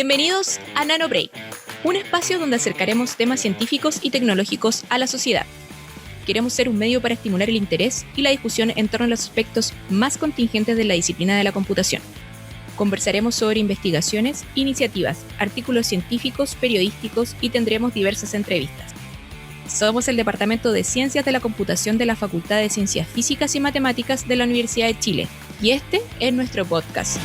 Bienvenidos a NanoBreak, un espacio donde acercaremos temas científicos y tecnológicos a la sociedad. Queremos ser un medio para estimular el interés y la discusión en torno a los aspectos más contingentes de la disciplina de la computación. Conversaremos sobre investigaciones, iniciativas, artículos científicos, periodísticos y tendremos diversas entrevistas. Somos el Departamento de Ciencias de la Computación de la Facultad de Ciencias Físicas y Matemáticas de la Universidad de Chile y este es nuestro podcast.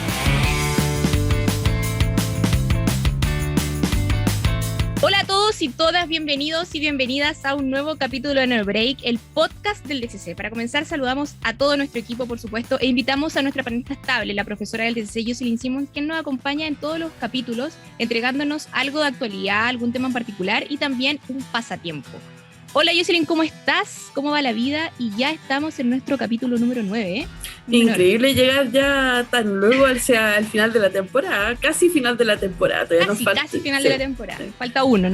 Hola a todos y todas, bienvenidos y bienvenidas a un nuevo capítulo de NanoBreak, el podcast del DCC. Para comenzar, saludamos a todo nuestro equipo, por supuesto, e invitamos a nuestra panelista estable, la profesora del DCC, Jocelyn Simons, quien nos acompaña en todos los capítulos, entregándonos algo de actualidad, algún tema en particular y también un pasatiempo. Hola Jocelyn, ¿cómo estás? ¿Cómo va la vida? Y ya estamos en nuestro capítulo número 9, ¿eh? Increíble llegar ya tan luego hacia el final de la temporada, casi final de la temporada. Casi final de la temporada. Falta uno.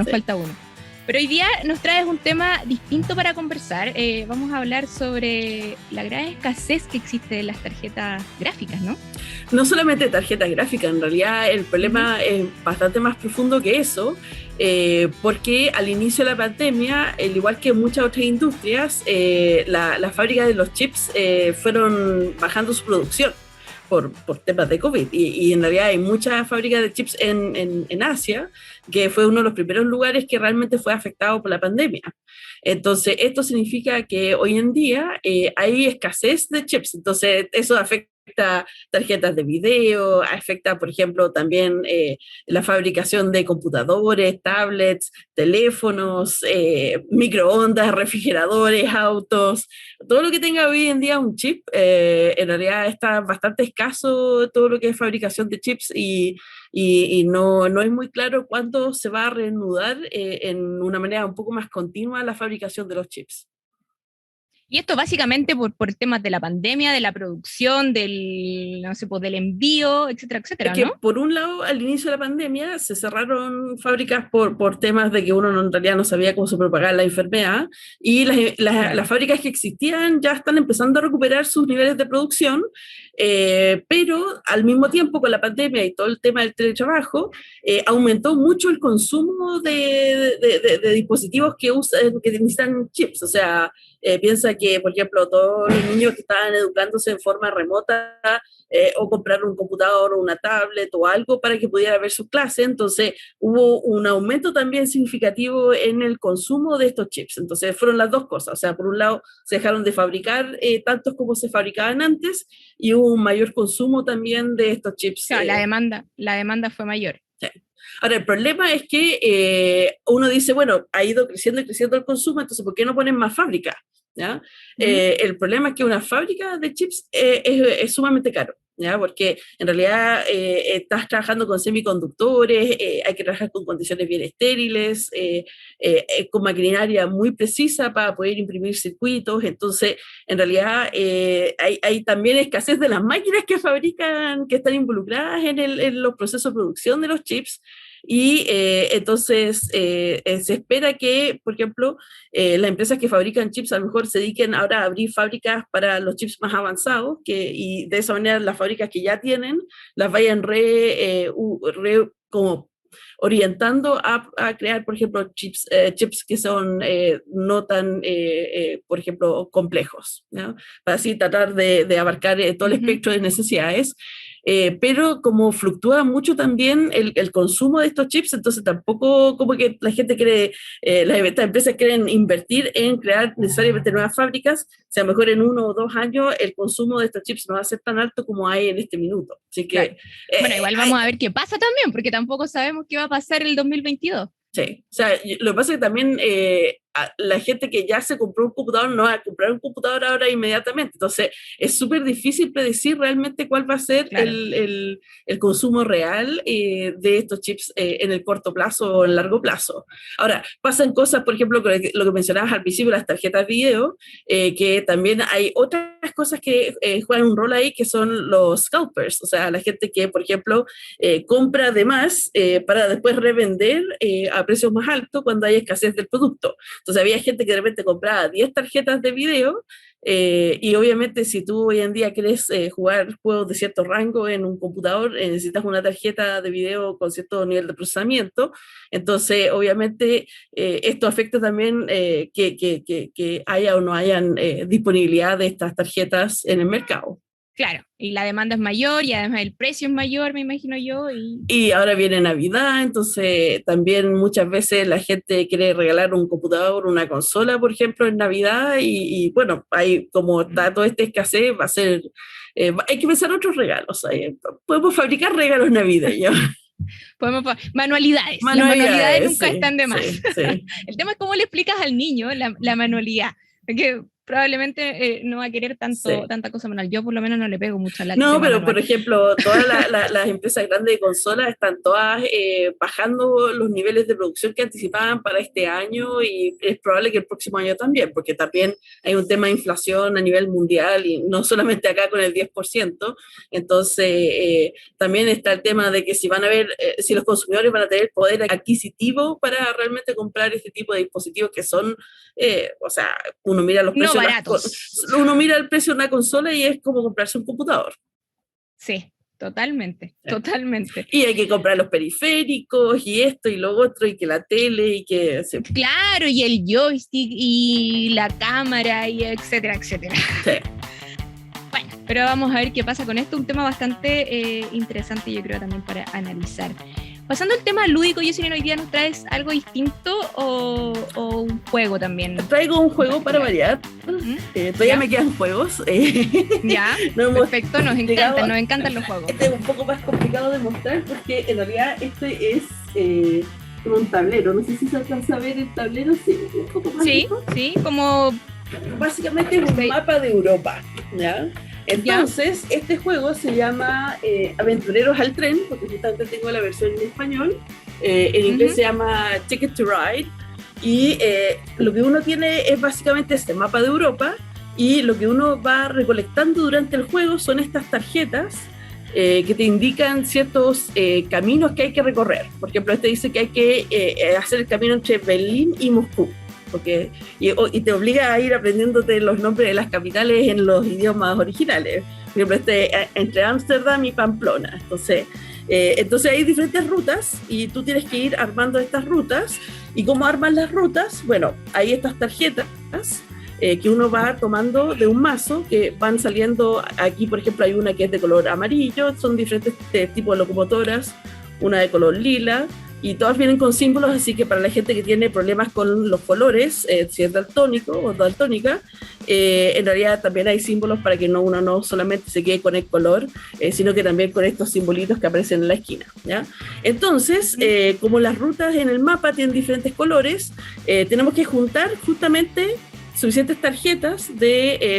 Pero hoy día nos traes un tema distinto para conversar. Vamos a hablar sobre la gran escasez que existe de las tarjetas gráficas, ¿no? No solamente tarjetas gráficas, en realidad el problema es bastante más profundo que eso, porque al inicio de la pandemia, al igual que muchas otras industrias, las fábricas de los chips fueron bajando su producción por temas de COVID. Y en realidad hay muchas fábricas de chips en Asia, que fue uno de los primeros lugares que realmente fue afectado por la pandemia. Entonces, esto significa que hoy en día hay escasez de chips. Entonces, eso afecta tarjetas de video, afecta, por ejemplo, también la fabricación de computadores, tablets, teléfonos, microondas, refrigeradores, autos, todo lo que tenga hoy en día un chip, en realidad está bastante escaso todo lo que es fabricación de chips y no es muy claro cuándo se va a reanudar en una manera un poco más continua la fabricación de los chips. Y esto básicamente por temas de la pandemia, de la producción, del envío, etcétera, etcétera, es que, ¿no? por un lado, al inicio de la pandemia se cerraron fábricas por temas de que uno en realidad no sabía cómo se propagaba la enfermedad y las fábricas que existían ya están empezando a recuperar sus niveles de producción, pero al mismo tiempo con la pandemia y todo el tema del teletrabajo, aumentó mucho el consumo de dispositivos que necesitan chips, o sea, piensa que, por ejemplo, todos los niños que estaban educándose en forma remota o comprar un computador o una tablet o algo para que pudiera ver sus clases, entonces hubo un aumento también significativo en el consumo de estos chips. Entonces fueron las dos cosas, o sea, por un lado se dejaron de fabricar tantos como se fabricaban antes y hubo un mayor consumo también de estos chips. Claro, la demanda fue mayor. Sí. Ahora, el problema es que uno dice, bueno, ha ido creciendo y creciendo el consumo, entonces ¿por qué no ponen más fábricas? ¿Ya? El problema es que una fábrica de chips es sumamente caro, ¿ya? Porque en realidad estás trabajando con semiconductores, hay que trabajar con condiciones bien estériles, con maquinaria muy precisa para poder imprimir circuitos, entonces en realidad hay también escasez de las máquinas que fabrican, que están involucradas en los procesos de producción de los chips. Y entonces se espera que, por ejemplo, las empresas que fabrican chips a lo mejor se dediquen ahora a abrir fábricas para los chips más avanzados y de esa manera las fábricas que ya tienen las vayan como orientando a crear, por ejemplo, chips que son no tan, por ejemplo, complejos, ¿no? Para así tratar de abarcar todo el espectro de necesidades. Pero como fluctúa mucho también el consumo de estos chips, entonces tampoco como que la gente quiere, estas empresas quieren invertir en crear necesariamente nuevas fábricas, o sea, a lo mejor en 1 o 2 años el consumo de estos chips no va a ser tan alto como hay en este minuto. Así que, claro. Bueno, igual vamos a ver qué pasa también, porque tampoco sabemos qué va a pasar el 2022. Sí, o sea, lo que pasa es que también la gente que ya se compró un computador no va a comprar un computador ahora inmediatamente, entonces es súper difícil predecir realmente cuál va a ser el consumo real de estos chips en el corto plazo o en el largo plazo. Ahora, pasan cosas, por ejemplo, lo que mencionabas al principio, las tarjetas video, que también hay otras cosas que juegan un rol ahí, que son los scalpers, o sea, la gente que, por ejemplo, compra de más para después revender a precios más altos cuando hay escasez del producto. Entonces había gente que de repente compraba 10 tarjetas de video Y obviamente si tú hoy en día quieres jugar juegos de cierto rango en un computador, necesitas una tarjeta de video con cierto nivel de procesamiento. Entonces, obviamente, esto afecta también que haya o no hayan disponibilidad de estas tarjetas en el mercado. Claro, y la demanda es mayor y además el precio es mayor, me imagino yo. Y ahora viene Navidad, entonces también muchas veces la gente quiere regalar un computador, una consola, por ejemplo, en Navidad, bueno, hay, como está toda esta escasez, va a ser, hay que pensar otros regalos. Podemos fabricar regalos navideños. Manualidades. Las manualidades nunca están de más. Sí, sí. El tema es cómo le explicas al niño la manualidad. Porque probablemente no va a querer tanta cosa manual. Yo por lo menos no le pego mucho a la No, pero manual. Por ejemplo, todas las empresas grandes de consolas están todas bajando los niveles de producción que anticipaban para este año, y es probable que el próximo año también, porque también hay un tema de inflación a nivel mundial y no solamente acá con el 10%. Entonces, también está el tema de que si si los consumidores van a tener poder adquisitivo para realmente comprar este tipo de dispositivos que son, o sea, uno mira los precios. No baratos. Uno mira el precio de una consola y es como comprarse un computador. Sí, totalmente, totalmente. Y hay que comprar los periféricos y esto y lo otro y que la tele y que... Claro, y el joystick y la cámara y etcétera, etcétera. Sí. Bueno, pero vamos a ver qué pasa con esto. Un tema bastante interesante, yo creo, también para analizar. Pasando al tema lúdico, Jocelyn, hoy día nos traes algo distinto o un juego también. Traigo un juego para variar. Todavía me quedan juegos. Ya, perfecto, nos encantan los juegos. Este es un poco más complicado de mostrar porque en realidad este es un tablero. No sé si se alcanza a ver el tablero. Sí, un poco más. Sí, como... Básicamente es un mapa de Europa, ¿ya? Entonces, este juego se llama Aventureros al Tren, porque justamente tengo la versión en español. En inglés se llama Ticket to Ride. Y lo que uno tiene es básicamente este mapa de Europa. Y lo que uno va recolectando durante el juego son estas tarjetas que te indican ciertos caminos que hay que recorrer. Por ejemplo, este dice que hay que hacer el camino entre Berlín y Moscú. Y te obliga a ir aprendiéndote los nombres de las capitales en los idiomas originales. Por ejemplo, entre Ámsterdam y Pamplona. Entonces hay diferentes rutas y tú tienes que ir armando estas rutas. ¿Y cómo arman las rutas? Bueno, hay estas tarjetas que uno va tomando de un mazo, que van saliendo. Aquí, por ejemplo, hay una que es de color amarillo, son diferentes tipos de locomotoras, una de color lila, y todas vienen con símbolos, así que para la gente que tiene problemas con los colores, si es daltónico o daltónica, en realidad también hay símbolos para que uno no solamente se quede con el color, sino que también con estos simbolitos que aparecen en la esquina, ¿ya? Entonces, como las rutas en el mapa tienen diferentes colores, tenemos que juntar justamente suficientes tarjetas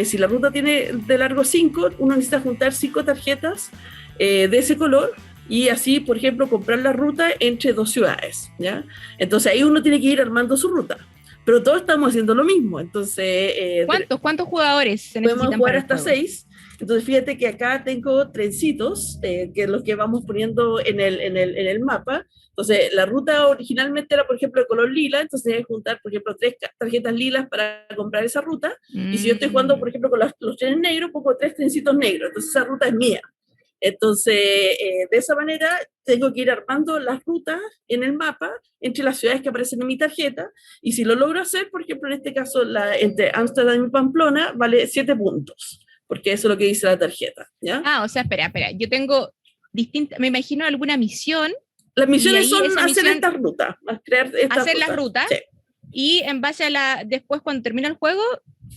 si la ruta tiene de largo 5, uno necesita juntar 5 tarjetas de ese color, y así, por ejemplo, comprar la ruta entre 2 ciudades, ¿ya? Entonces ahí uno tiene que ir armando su ruta, pero todos estamos haciendo lo mismo. Entonces, ¿Cuántos jugadores se necesitan? Podemos jugar hasta 6. Entonces fíjate que acá tengo trencitos, que es lo que vamos poniendo en el mapa. Entonces la ruta originalmente era, por ejemplo, de color lila, entonces tenía que juntar, por ejemplo, 3 tarjetas lilas para comprar esa ruta. Y si yo estoy jugando, por ejemplo, con los trenes negros, pongo 3 trencitos negros, entonces esa ruta es mía. Entonces, de esa manera tengo que ir armando las rutas en el mapa entre las ciudades que aparecen en mi tarjeta, y si lo logro hacer, por ejemplo, en este caso, entre Ámsterdam y Pamplona, vale 7 puntos, porque eso es lo que dice la tarjeta, ¿ya? O sea, espera, yo tengo me imagino alguna misión. Las misiones son hacer estas rutas, hacer las rutas, sí. Y en base a después cuando termina el juego,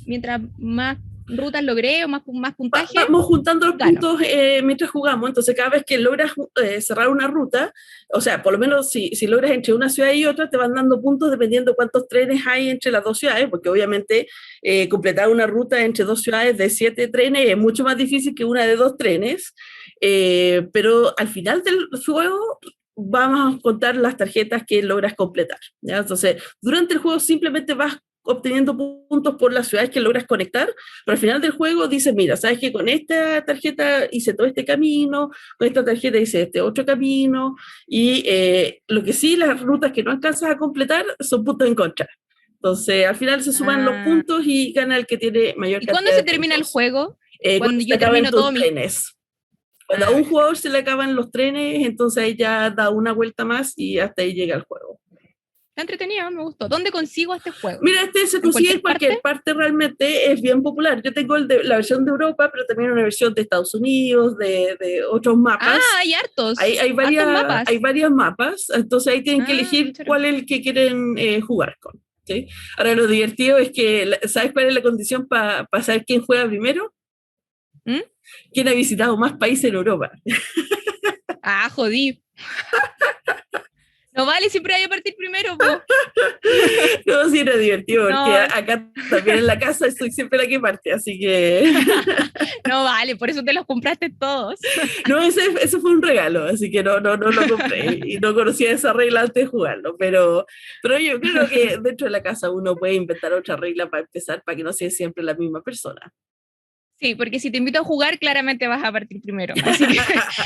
mientras más rutas logré o más puntaje, vamos juntando los puntos mientras jugamos. Entonces cada vez que logras cerrar una ruta, o sea, por lo menos si logras entre una ciudad y otra, te van dando puntos dependiendo cuántos trenes hay entre las 2 ciudades, porque obviamente completar una ruta entre 2 ciudades de 7 trenes es mucho más difícil que una de 2 trenes, pero al final del juego vamos a contar las tarjetas que logras completar, ¿ya? Entonces durante el juego simplemente vas obteniendo puntos por las ciudades que logras conectar, pero al final del juego dices, mira, sabes que con esta tarjeta hice todo este camino, con esta tarjeta hice este otro camino, y lo que sí, las rutas que no alcanzas a completar son puntos en contra, Entonces, al final se suman los puntos y gana el que tiene mayor ¿Y cantidad cuándo se de termina el puntos. juego? Cuando Cuando se yo acaban termino tus todo mi... trenes. Cuando a un perfecto. jugador se le acaban los trenes, entonces ahí ya da una vuelta más y hasta ahí llega el juego. Está entretenido, me gustó. ¿Dónde consigo este juego? Mira, este se ¿En consigue en cualquier cualquier parte? parte, realmente es bien popular. Yo tengo la versión de Europa, pero también una versión de Estados Unidos, de otros Ah, mapas. hay hartos. Hay Hartos varias, mapas. hay varios mapas, entonces ahí tienen que Ah, elegir choro. cuál es el que quieren jugar con. ¿Sí? Ahora, lo divertido es que, ¿sabes cuál es la condición para saber quién juega primero? ¿Mm? ¿Quién ha visitado más países en Europa? Ah, jodí. No vale, siempre hay que partir primero, po. No, sí, era divertido, porque No, acá también en la casa soy siempre la que parte, así que... no vale, por eso te los compraste todos. No, ese fue un regalo, así que no lo compré y no conocía esa regla antes de jugarlo, pero yo creo que dentro de la casa uno puede inventar otra regla para empezar, para que no sea siempre la misma persona. Sí, porque si te invito a jugar, claramente vas a partir primero. Así que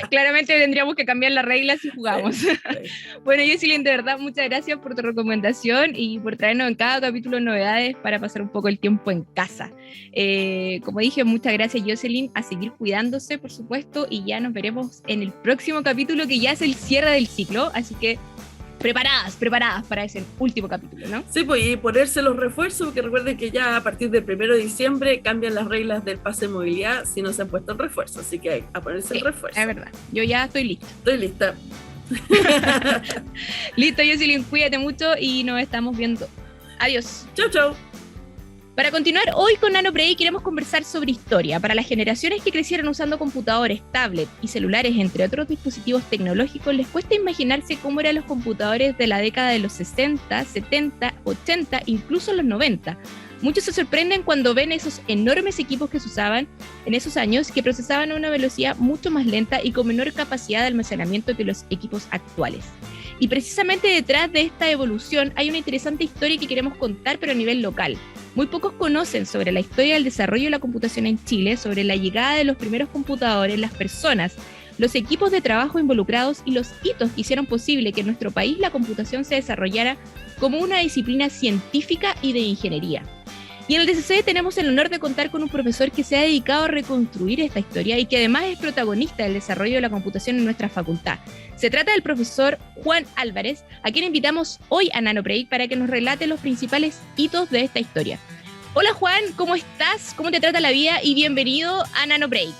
claramente tendríamos que cambiar las reglas si jugamos. Sí, sí. Bueno, Jocelyn, de verdad, muchas gracias por tu recomendación y por traernos en cada capítulo novedades para pasar un poco el tiempo en casa. Como dije, muchas gracias, Jocelyn, a seguir cuidándose, por supuesto, y ya nos veremos en el próximo capítulo, que ya es el cierre del ciclo, así que preparadas para ese último capítulo, ¿no? Sí, pues y ponerse los refuerzos, porque recuerden que ya a partir del 1 de diciembre cambian las reglas del pase de movilidad si no se han puesto el refuerzo, así que hay a ponerse Sí, el refuerzo. es verdad, yo ya estoy lista. Estoy lista. Listo, Jocelyn, cuídate mucho y nos estamos viendo. Adiós. Chau, chau. Para continuar, hoy con NanoBreak queremos conversar sobre historia. Para las generaciones que crecieron usando computadores, tablets y celulares, entre otros dispositivos tecnológicos, les cuesta imaginarse cómo eran los computadores de la década de los 60, 70, 80, incluso los 90. Muchos se sorprenden cuando ven esos enormes equipos que se usaban en esos años, que procesaban a una velocidad mucho más lenta y con menor capacidad de almacenamiento que los equipos actuales. Y precisamente detrás de esta evolución hay una interesante historia que queremos contar, pero a nivel local. Muy pocos conocen sobre la historia del desarrollo de la computación en Chile, sobre la llegada de los primeros computadores, las personas, los equipos de trabajo involucrados y los hitos que hicieron posible que en nuestro país la computación se desarrollara como una disciplina científica y de ingeniería. Y en el DCC tenemos el honor de contar con un profesor que se ha dedicado a reconstruir esta historia y que además es protagonista del desarrollo de la computación en nuestra facultad. Se trata del profesor Juan Álvarez, a quien invitamos hoy a NanoBreak para que nos relate los principales hitos de esta historia. Hola Juan, ¿cómo estás? ¿Cómo te trata la vida? Y bienvenido a NanoBreak.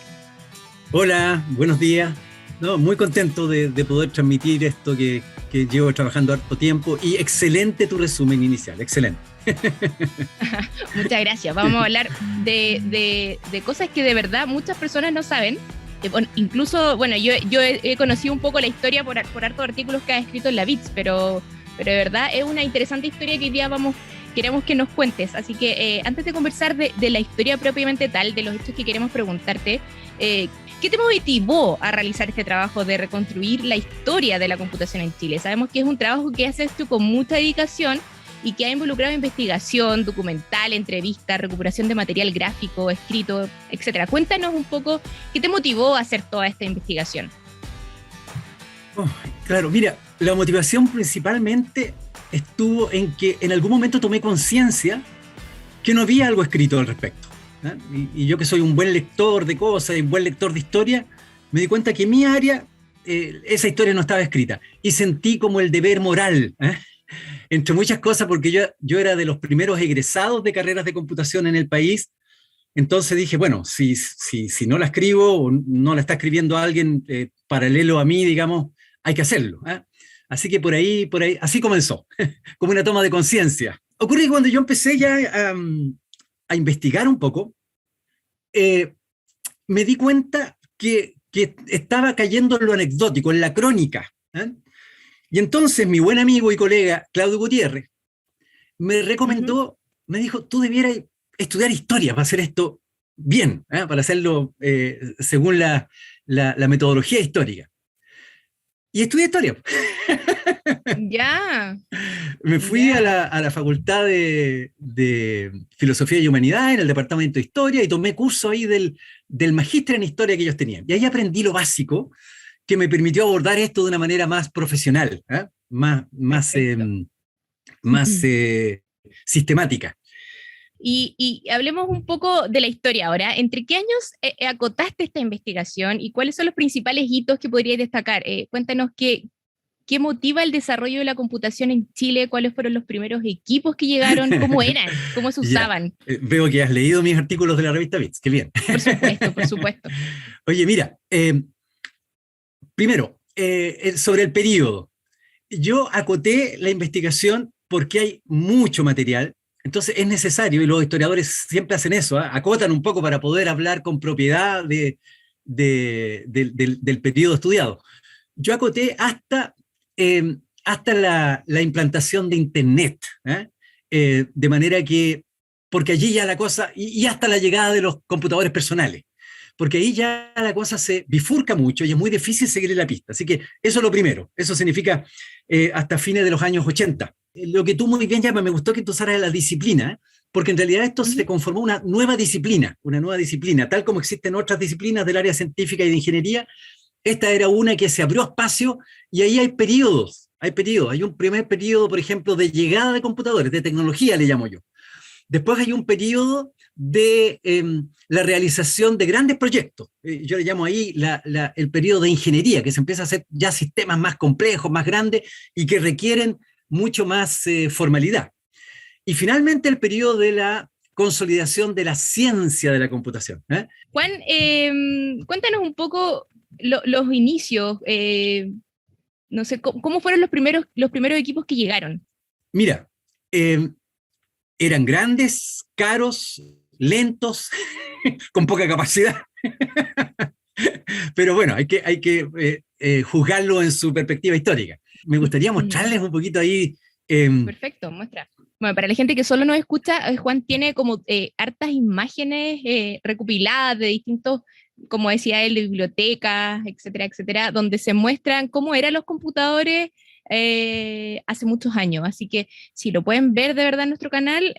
Hola, buenos días. No, muy contento de poder transmitir esto que llevo trabajando harto tiempo, y excelente tu resumen inicial, excelente. Muchas gracias. Vamos a hablar de cosas que de verdad muchas personas no saben. Bueno, incluso, bueno, yo he conocido un poco la historia por hartos artículos que has escrito en la BITS, pero de verdad es una interesante historia que hoy día queremos que nos cuentes. Así que antes de conversar de la historia propiamente tal, de los hechos que queremos preguntarte, ¿qué te motivó a realizar este trabajo de reconstruir la historia de la computación en Chile? Sabemos que es un trabajo que haces tú con mucha dedicación y que ha involucrado investigación, documental, entrevistas, recuperación de material gráfico, escrito, etcétera. Cuéntanos un poco qué te motivó a hacer toda esta investigación. Oh, claro, mira, la motivación principalmente estuvo en que en algún momento tomé conciencia que no había algo escrito al respecto, ¿eh? Y yo, que soy un buen lector de cosas y un buen lector de historia, me di cuenta que en mi área esa historia no estaba escrita, y sentí como el deber moral, entre muchas cosas, porque yo era de los primeros egresados de carreras de computación en el país. Entonces dije, bueno, si no la escribo o no la está escribiendo alguien paralelo a mí, digamos, hay que hacerlo, ¿eh? Así que por ahí, así comenzó, como una toma de conciencia. Ocurre que cuando yo empecé ya a investigar un poco, me di cuenta que estaba cayendo en lo anecdótico, en la crónica, ¿eh? Y entonces mi buen amigo y colega Claudio Gutiérrez me recomendó, me dijo, tú debieras estudiar historia para hacer esto bien, ¿eh? Para hacerlo según la metodología histórica. Y estudié historia. Ya. Me fui a la Facultad de Filosofía y Humanidad en el Departamento de Historia, y tomé curso ahí del magíster en historia que ellos tenían. Y ahí aprendí lo básico que me permitió abordar esto de una manera más profesional, ¿eh? más sistemática. Y hablemos un poco de la historia ahora. ¿Entre qué años acotaste esta investigación y cuáles son los principales hitos que podrías destacar? Cuéntanos qué motiva el desarrollo de la computación en Chile, cuáles fueron los primeros equipos que llegaron, cómo eran, cómo se usaban. Veo que has leído mis artículos de la revista Bits, qué bien. Por supuesto, por supuesto. Oye, mira, primero, sobre el periodo. Yo acoté la investigación porque hay mucho material. Entonces es necesario, y los historiadores siempre hacen eso, acotan un poco para poder hablar con propiedad del periodo estudiado. Yo acoté hasta la implantación de Internet, de manera que, porque allí ya la cosa, y hasta la llegada de los computadores personales, porque ahí ya la cosa se bifurca mucho y es muy difícil seguirle la pista. Así que eso es lo primero, eso significa hasta fines de los años 80. Lo que tú muy bien llamas, me gustó que tú usaras la disciplina, porque en realidad esto se conformó una nueva disciplina, tal como existen otras disciplinas del área científica y de ingeniería. Esta era una que se abrió espacio y ahí hay periodos. Hay un primer periodo, por ejemplo, de llegada de computadores, de tecnología le llamo yo. Después hay un periodo de la realización de grandes proyectos. Yo le llamo ahí el periodo de ingeniería, que se empieza a hacer ya sistemas más complejos, más grandes y que requieren mucho más formalidad. Y finalmente el periodo de la consolidación de la ciencia de la computación. Juan, cuéntanos un poco los inicios, no sé, ¿cómo fueron los primeros equipos que llegaron? Mira, eran grandes, caros, lentos, con poca capacidad. Pero bueno, hay que juzgarlo en su perspectiva histórica. Me gustaría mostrarles un poquito ahí. Perfecto, muestra. Bueno, para la gente que solo nos escucha, Juan tiene como hartas imágenes recopiladas de distintos, como decía él, de bibliotecas, etcétera, etcétera, donde se muestran cómo eran los computadores hace muchos años. Así que si lo pueden ver de verdad en nuestro canal,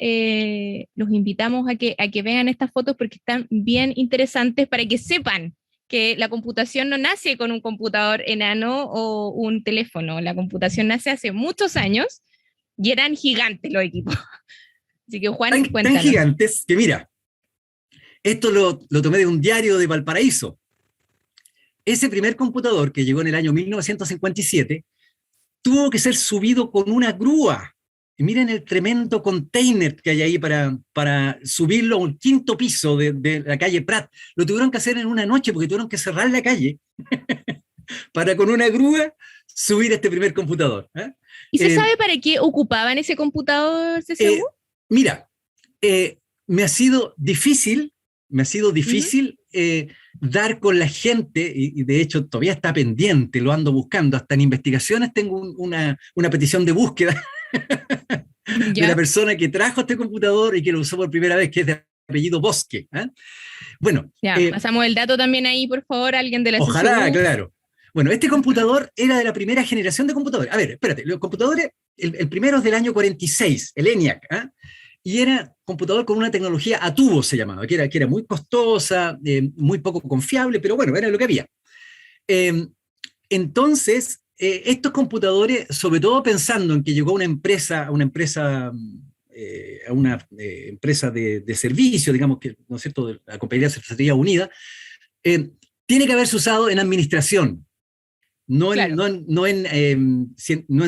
los invitamos a que vean estas fotos porque están bien interesantes para que sepan que la computación no nace con un computador enano o un teléfono. La computación nace hace muchos años y eran gigantes los equipos. Así que Juan, cuéntanos. Tan gigantes que mira, esto lo tomé de un diario de Valparaíso. Ese primer computador que llegó en el año 1957 tuvo que ser subido con una grúa. Y miren el tremendo container que hay ahí para subirlo a un quinto piso de la calle Prat. Lo tuvieron que hacer en una noche porque tuvieron que cerrar la calle para con una grúa subir este primer computador. ¿Y se sabe para qué ocupaban ese computador, CCU? Mira, me ha sido difícil dar con la gente, y de hecho todavía está pendiente, lo ando buscando, hasta en investigaciones tengo una petición de búsqueda de la persona que trajo este computador y que lo usó por primera vez, que es de apellido Bosque. Bueno, pasamos el dato también ahí, por favor, alguien de la ojalá, CCU. claro. Bueno, este computador era de la primera generación de computadores. A ver, espérate, los computadores, el primero es del año 46, el ENIAC, y era computador con una tecnología a tubo, se llamaba, que era muy costosa, muy poco confiable, pero bueno, era lo que había. Entonces, estos computadores, sobre todo pensando en que llegó una empresa de servicio, digamos, que, ¿no es cierto?, de la compañía de Cervecería Unida, tiene que haberse usado en administración, no en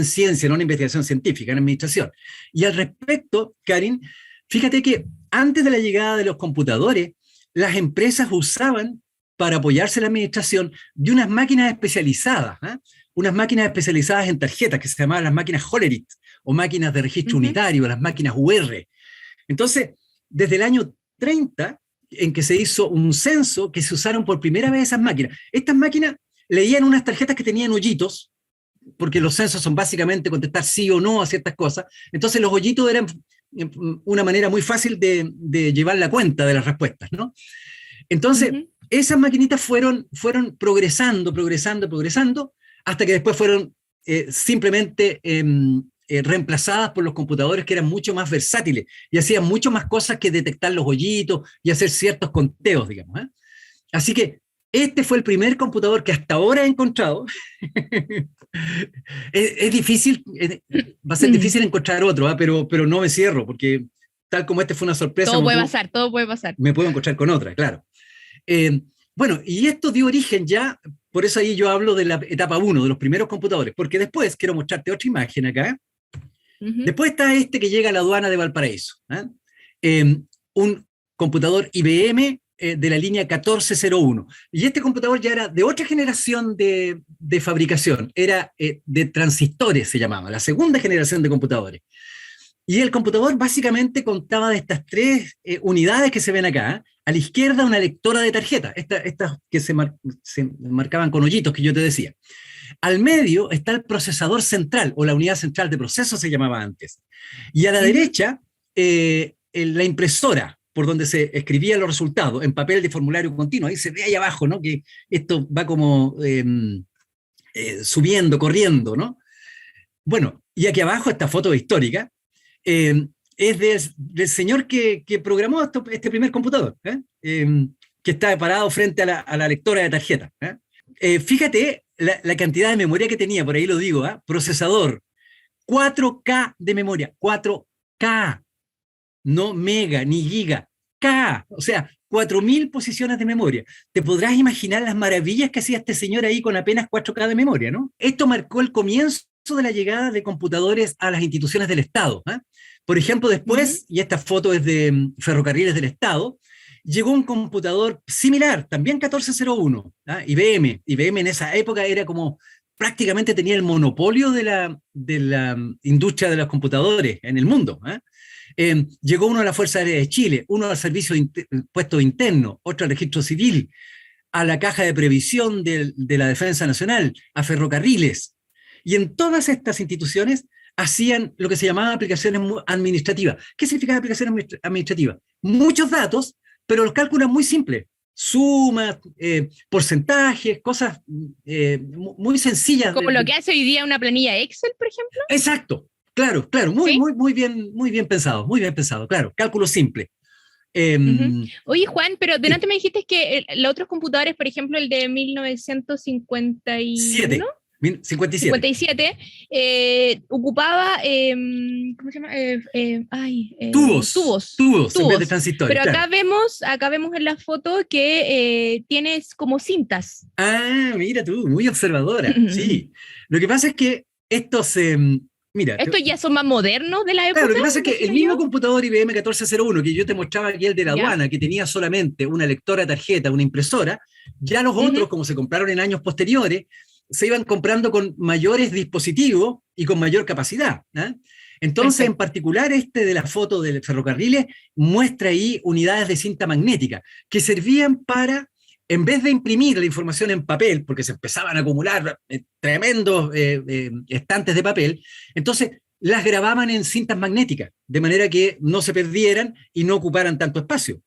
ciencia, no en investigación científica, en administración. Y al respecto, Karin, fíjate que antes de la llegada de los computadores, las empresas usaban para apoyarse en la administración de unas máquinas especializadas, unas máquinas especializadas en tarjetas que se llamaban las máquinas Hollerith o máquinas de registro unitario, las máquinas UR. Entonces, desde el año 30, en que se hizo un censo, que se usaron por primera vez esas máquinas. Estas máquinas leían unas tarjetas que tenían hoyitos, porque los censos son básicamente contestar sí o no a ciertas cosas. Entonces los hoyitos eran una manera muy fácil de llevar la cuenta de las respuestas, ¿no? Entonces, esas maquinitas fueron progresando, hasta que después fueron simplemente reemplazadas por los computadores que eran mucho más versátiles y hacían mucho más cosas que detectar los hoyitos y hacer ciertos conteos, digamos. Así que Este fue el primer computador que hasta ahora he encontrado. Es difícil, va a ser difícil encontrar otro, ¿eh? Pero no me cierro, porque tal como este fue una sorpresa, Todo puede pasar. me puedo encontrar con otra, claro. Eh, bueno, y esto dio origen ya, por eso ahí yo hablo de la etapa 1, de los primeros computadores, porque después quiero mostrarte otra imagen acá. Después está este que llega a la aduana de Valparaíso, ¿eh? Un computador IBM de la línea 1401. Y este computador ya era de otra generación de fabricación, era de transistores, se llamaba, la segunda generación de computadores. Y el computador básicamente contaba de estas tres unidades que se ven acá. A la izquierda una lectora de tarjeta, estas que se marcaban con hoyitos que yo te decía. Al medio está el procesador central, o la unidad central de proceso se llamaba antes. Y a la derecha, la impresora, por donde se escribían los resultados, en papel de formulario continuo. Ahí se ve ahí abajo, ¿no? Que esto va como subiendo, corriendo, ¿no? Bueno, y aquí abajo esta foto histórica, es del señor que programó este primer computador, que está parado frente a la lectora de tarjeta. Fíjate la cantidad de memoria que tenía, por ahí lo digo, procesador, 4K de memoria, 4K, no mega ni giga, K, o sea, 4.000 posiciones de memoria. Te podrás imaginar las maravillas que hacía este señor ahí con apenas 4K de memoria, ¿no? Esto marcó el comienzo de la llegada de computadores a las instituciones del Estado. Por ejemplo, después, y esta foto es de Ferrocarriles del Estado, llegó un computador similar, también 1401, IBM. IBM en esa época era como, prácticamente tenía el monopolio de la industria de los computadores en el mundo. Llegó uno a la Fuerza Aérea de Chile, uno al Servicio de Impuestos Internos, otro al Registro Civil, a la Caja de Previsión de la Defensa Nacional, a Ferrocarriles. Y en todas estas instituciones hacían lo que se llamaba aplicaciones administrativas. ¿Qué significa aplicaciones administrativas? Muchos datos, pero los cálculos muy simples. Sumas, porcentajes, cosas muy sencillas. Como lo que hace hoy día una planilla Excel, por ejemplo. Exacto, claro, muy, ¿sí? muy bien pensado, claro, cálculo simple. Oye, Juan, pero delante me dijiste que los otros computadores, por ejemplo, el de 1951... 57, ocupaba, ¿cómo se llama? Tubos en vez de transistores. Pero acá, claro, acá vemos en la foto que tienes como cintas. Ah, mira tú, muy observadora. Sí. Lo que pasa es que estos... mira, estos ya son más modernos de la época. Claro, lo que pasa es que el mismo computador IBM 1401 que yo te mostraba aquí, el de la aduana, que tenía solamente una lectora de tarjeta, una impresora, ya los otros, como se compraron en años posteriores, se iban comprando con mayores dispositivos y con mayor capacidad. Entonces, perfecto, en particular, este de la foto del Ferrocarriles muestra ahí unidades de cinta magnética que servían para, en vez de imprimir la información en papel, porque se empezaban a acumular tremendos estantes de papel, entonces las grababan en cintas magnéticas, de manera que no se perdieran y no ocuparan tanto espacio.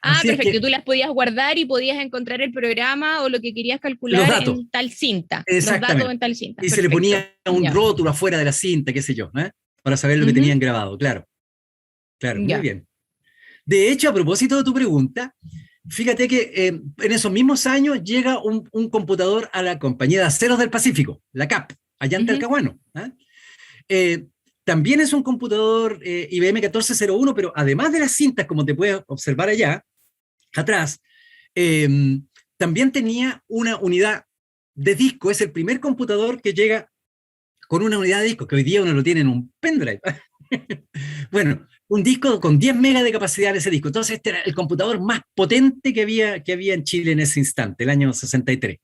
Así perfecto, es que tú las podías guardar y podías encontrar el programa o lo que querías calcular en tal cinta. Exactamente. Los datos en tal cinta. Y perfecto, se le ponía un rótulo afuera de la cinta, qué sé yo, para saber lo que tenían grabado, claro. Claro, muy bien. De hecho, a propósito de tu pregunta, fíjate que en esos mismos años llega un computador a la Compañía de Aceros del Pacífico, la CAP, allá en Talcahuano. También es un computador IBM 1401, pero además de las cintas, como te puedes observar allá, atrás, también tenía una unidad de disco. Es el primer computador que llega con una unidad de disco, que hoy día uno lo tiene en un pendrive. Bueno, un disco con 10 megas de capacidad de ese disco. Entonces este era el computador más potente que había en Chile en ese instante, el año 63.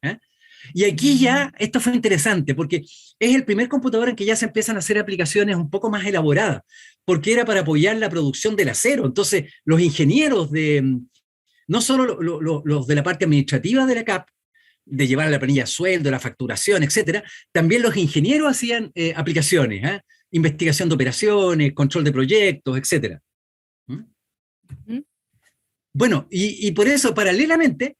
Y aquí ya, esto fue interesante, porque es el primer computador en que ya se empiezan a hacer aplicaciones un poco más elaboradas, porque era para apoyar la producción del acero. Entonces, los ingenieros no solo los de la parte administrativa de la CAP, de llevar la planilla sueldo, la facturación, etcétera, también los ingenieros hacían aplicaciones, investigación de operaciones, control de proyectos, etcétera. Bueno, y por eso, paralelamente,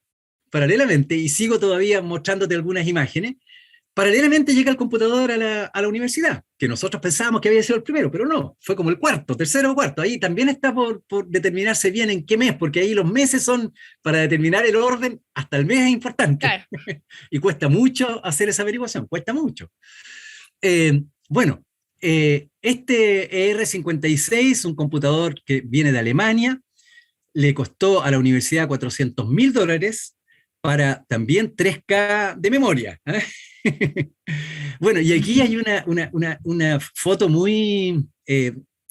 y sigo todavía mostrándote algunas imágenes, Paralelamente llega el computador a la universidad, que nosotros pensábamos que había sido el primero, pero no, fue como el cuarto, tercero o cuarto. Ahí también está por determinarse bien en qué mes, porque ahí los meses son, para determinar el orden, hasta el mes es importante. Claro. Y cuesta mucho hacer esa averiguación, cuesta mucho. Bueno, este ER56, un computador que viene de Alemania, le costó a la universidad $400.000 para también 3K de memoria. Bueno, y aquí hay una foto muy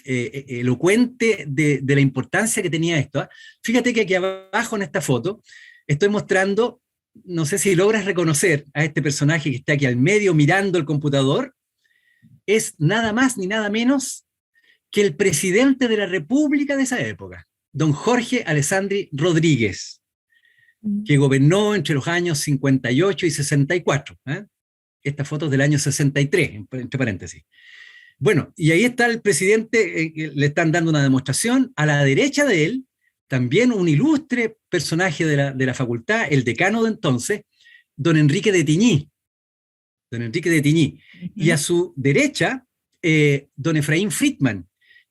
elocuente de la importancia que tenía esto. Fíjate que aquí abajo en esta foto estoy mostrando, no sé si logras reconocer a este personaje que está aquí al medio mirando el computador, es nada más ni nada menos que el presidente de la República de esa época, don Jorge Alessandri Rodríguez, que gobernó entre los años 58 y 64. Esta foto es del año 63, entre paréntesis. Bueno, y ahí está el presidente, le están dando una demostración. A la derecha de él, también un ilustre personaje de la facultad, el decano de entonces, don Enrique de Tiñí. Don Enrique de Tiñí. Y a su derecha, don Efraín Friedman,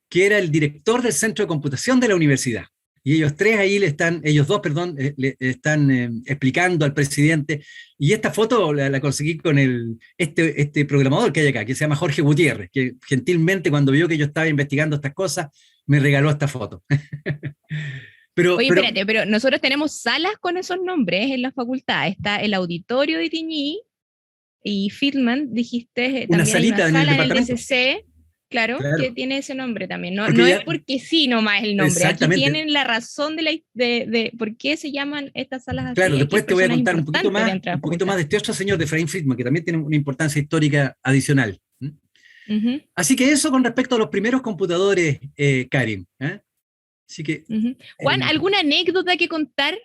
que era el director del Centro de Computación de la universidad. Y ellos dos, le están explicando al presidente. Y esta foto la conseguí con este programador que hay acá, que se llama Jorge Gutiérrez, que gentilmente cuando vio que yo estaba investigando estas cosas, me regaló esta foto. Oye, espérate, pero nosotros tenemos salas con esos nombres en la facultad. Está el auditorio de Tiñí y Friedman, dijiste, una también salita hay una sala en el departamento. En el DCC. Claro, que tiene ese nombre también. No ya, es porque sí nomás el nombre. Aquí tienen la razón de por qué se llaman estas salas así. Claro, después te voy a contar un poquito más de este otro señor, de Efraín Friedman, que también tiene una importancia histórica adicional. Así que eso con respecto a los primeros computadores, Karin. Así que, Juan, ¿alguna anécdota que contar?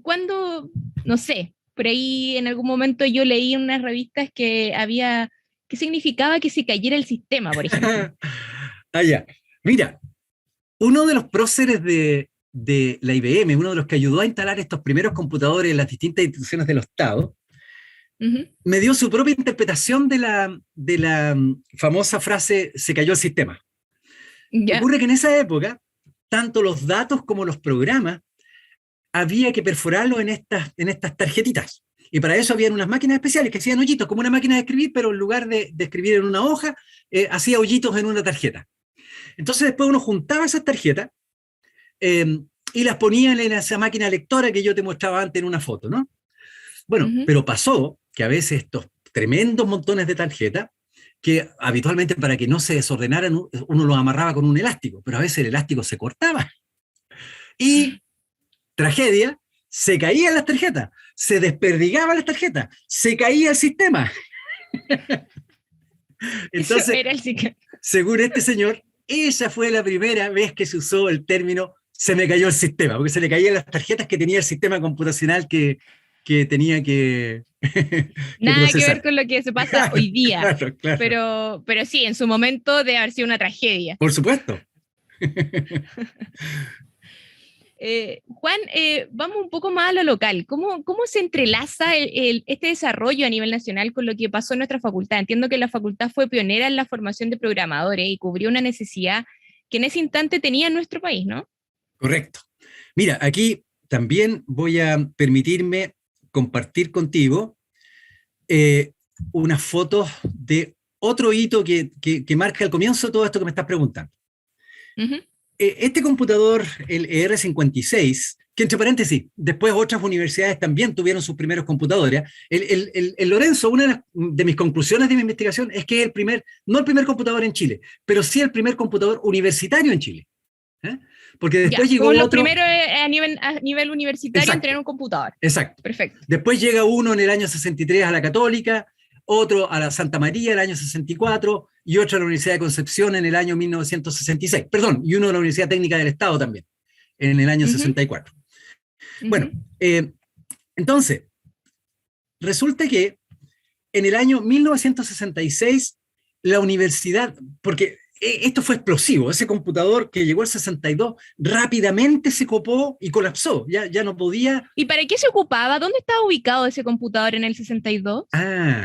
Cuando, no sé, por ahí en algún momento yo leí en unas revistas que había... ¿Qué significaba que se cayera el sistema, por ejemplo? Ya. Mira, uno de los próceres de la IBM, uno de los que ayudó a instalar estos primeros computadores en las distintas instituciones del Estado, me dio su propia interpretación de la famosa frase "se cayó el sistema". Ocurre que en esa época, tanto los datos como los programas había que perforarlos en estas tarjetitas. Y para eso habían unas máquinas especiales que hacían hoyitos, como una máquina de escribir, pero en lugar de escribir en una hoja, hacía hoyitos en una tarjeta. Entonces después uno juntaba esas tarjetas y las ponía en esa máquina lectora que yo te mostraba antes en una foto, ¿no? Bueno, pero pasó que a veces estos tremendos montones de tarjetas, que habitualmente para que no se desordenaran, uno los amarraba con un elástico, pero a veces el elástico se cortaba. Y, tragedia, se caían las tarjetas, se desperdigaban las tarjetas, se caía el sistema. Entonces, según este señor, esa fue la primera vez que se usó el término "se me cayó el sistema", porque se le caían las tarjetas que tenía el sistema computacional que tenía que nada procesar. Que ver con lo que se pasa hoy día. Claro. Pero sí, en su momento debe haber sido una tragedia. Por supuesto. Juan, vamos un poco más a lo local. ¿Cómo se entrelaza este desarrollo a nivel nacional con lo que pasó en nuestra facultad? Entiendo que la facultad fue pionera en la formación de programadores y cubrió una necesidad que en ese instante tenía en nuestro país, ¿no? Correcto. Mira, aquí también voy a permitirme compartir contigo unas fotos de otro hito que marca el comienzo de todo esto que me estás preguntando. Este computador, el ER56, que entre paréntesis, después otras universidades también tuvieron sus primeros computadores. El Lorenzo, una de mis conclusiones de mi investigación es que es no el primer computador en Chile, pero sí el primer computador universitario en Chile. Porque después llegó otro... Los primeros a nivel universitario en tener un computador. Exacto. Perfecto. Después llega uno en el año 63 a la Católica, otro a la Santa María en el año 64 y otro a la Universidad de Concepción en el año 1966. Perdón, y uno a la Universidad Técnica del Estado también, en el año 64. Bueno, entonces, resulta que en el año 1966 la universidad, porque esto fue explosivo, ese computador que llegó al 62 rápidamente se copó y colapsó, ya no podía... ¿Y para qué se ocupaba? ¿Dónde estaba ubicado ese computador en el 62?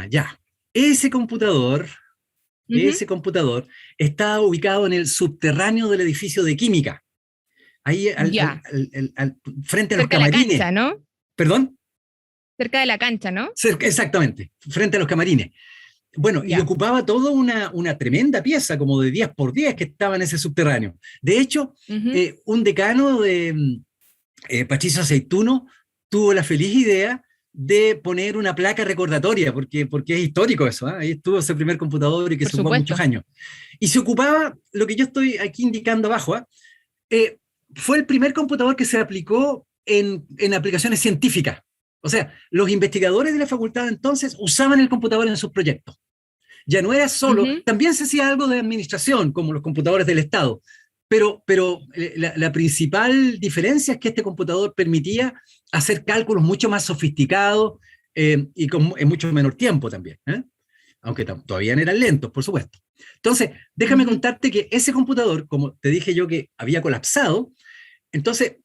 Ya. Ese computador, Ujú. estaba ubicado en el subterráneo del edificio de química, ahí Ya, frente a los cerca de la camarines. cancha, ¿no? ¿Perdón? Cerca de la cancha, ¿no? Exactamente, frente a los camarines. Bueno, y Ya. ocupaba toda una tremenda pieza, como de 10 por 10 que estaba en ese subterráneo. De hecho, Ujú. un decano de Patricio Aceituno tuvo la feliz idea de poner una placa recordatoria, porque es histórico eso, ¿eh? Ahí estuvo ese primer computador y que Por se ocupó muchos supuesto. años. Y se ocupaba, lo que yo estoy aquí indicando abajo, ¿eh? Eh, fue el primer computador que se aplicó en aplicaciones científicas. O sea, los investigadores de la facultad entonces usaban el computador en sus proyectos. Ya no era solo, Ujú. también se hacía algo de administración, como los computadores del Estado, pero la principal diferencia es que este computador permitía hacer cálculos mucho más sofisticados y en mucho menor tiempo también, ¿eh? Aunque todavía eran lentos, por supuesto. Entonces, déjame Ujú. contarte que ese computador, como te dije yo que había colapsado, entonces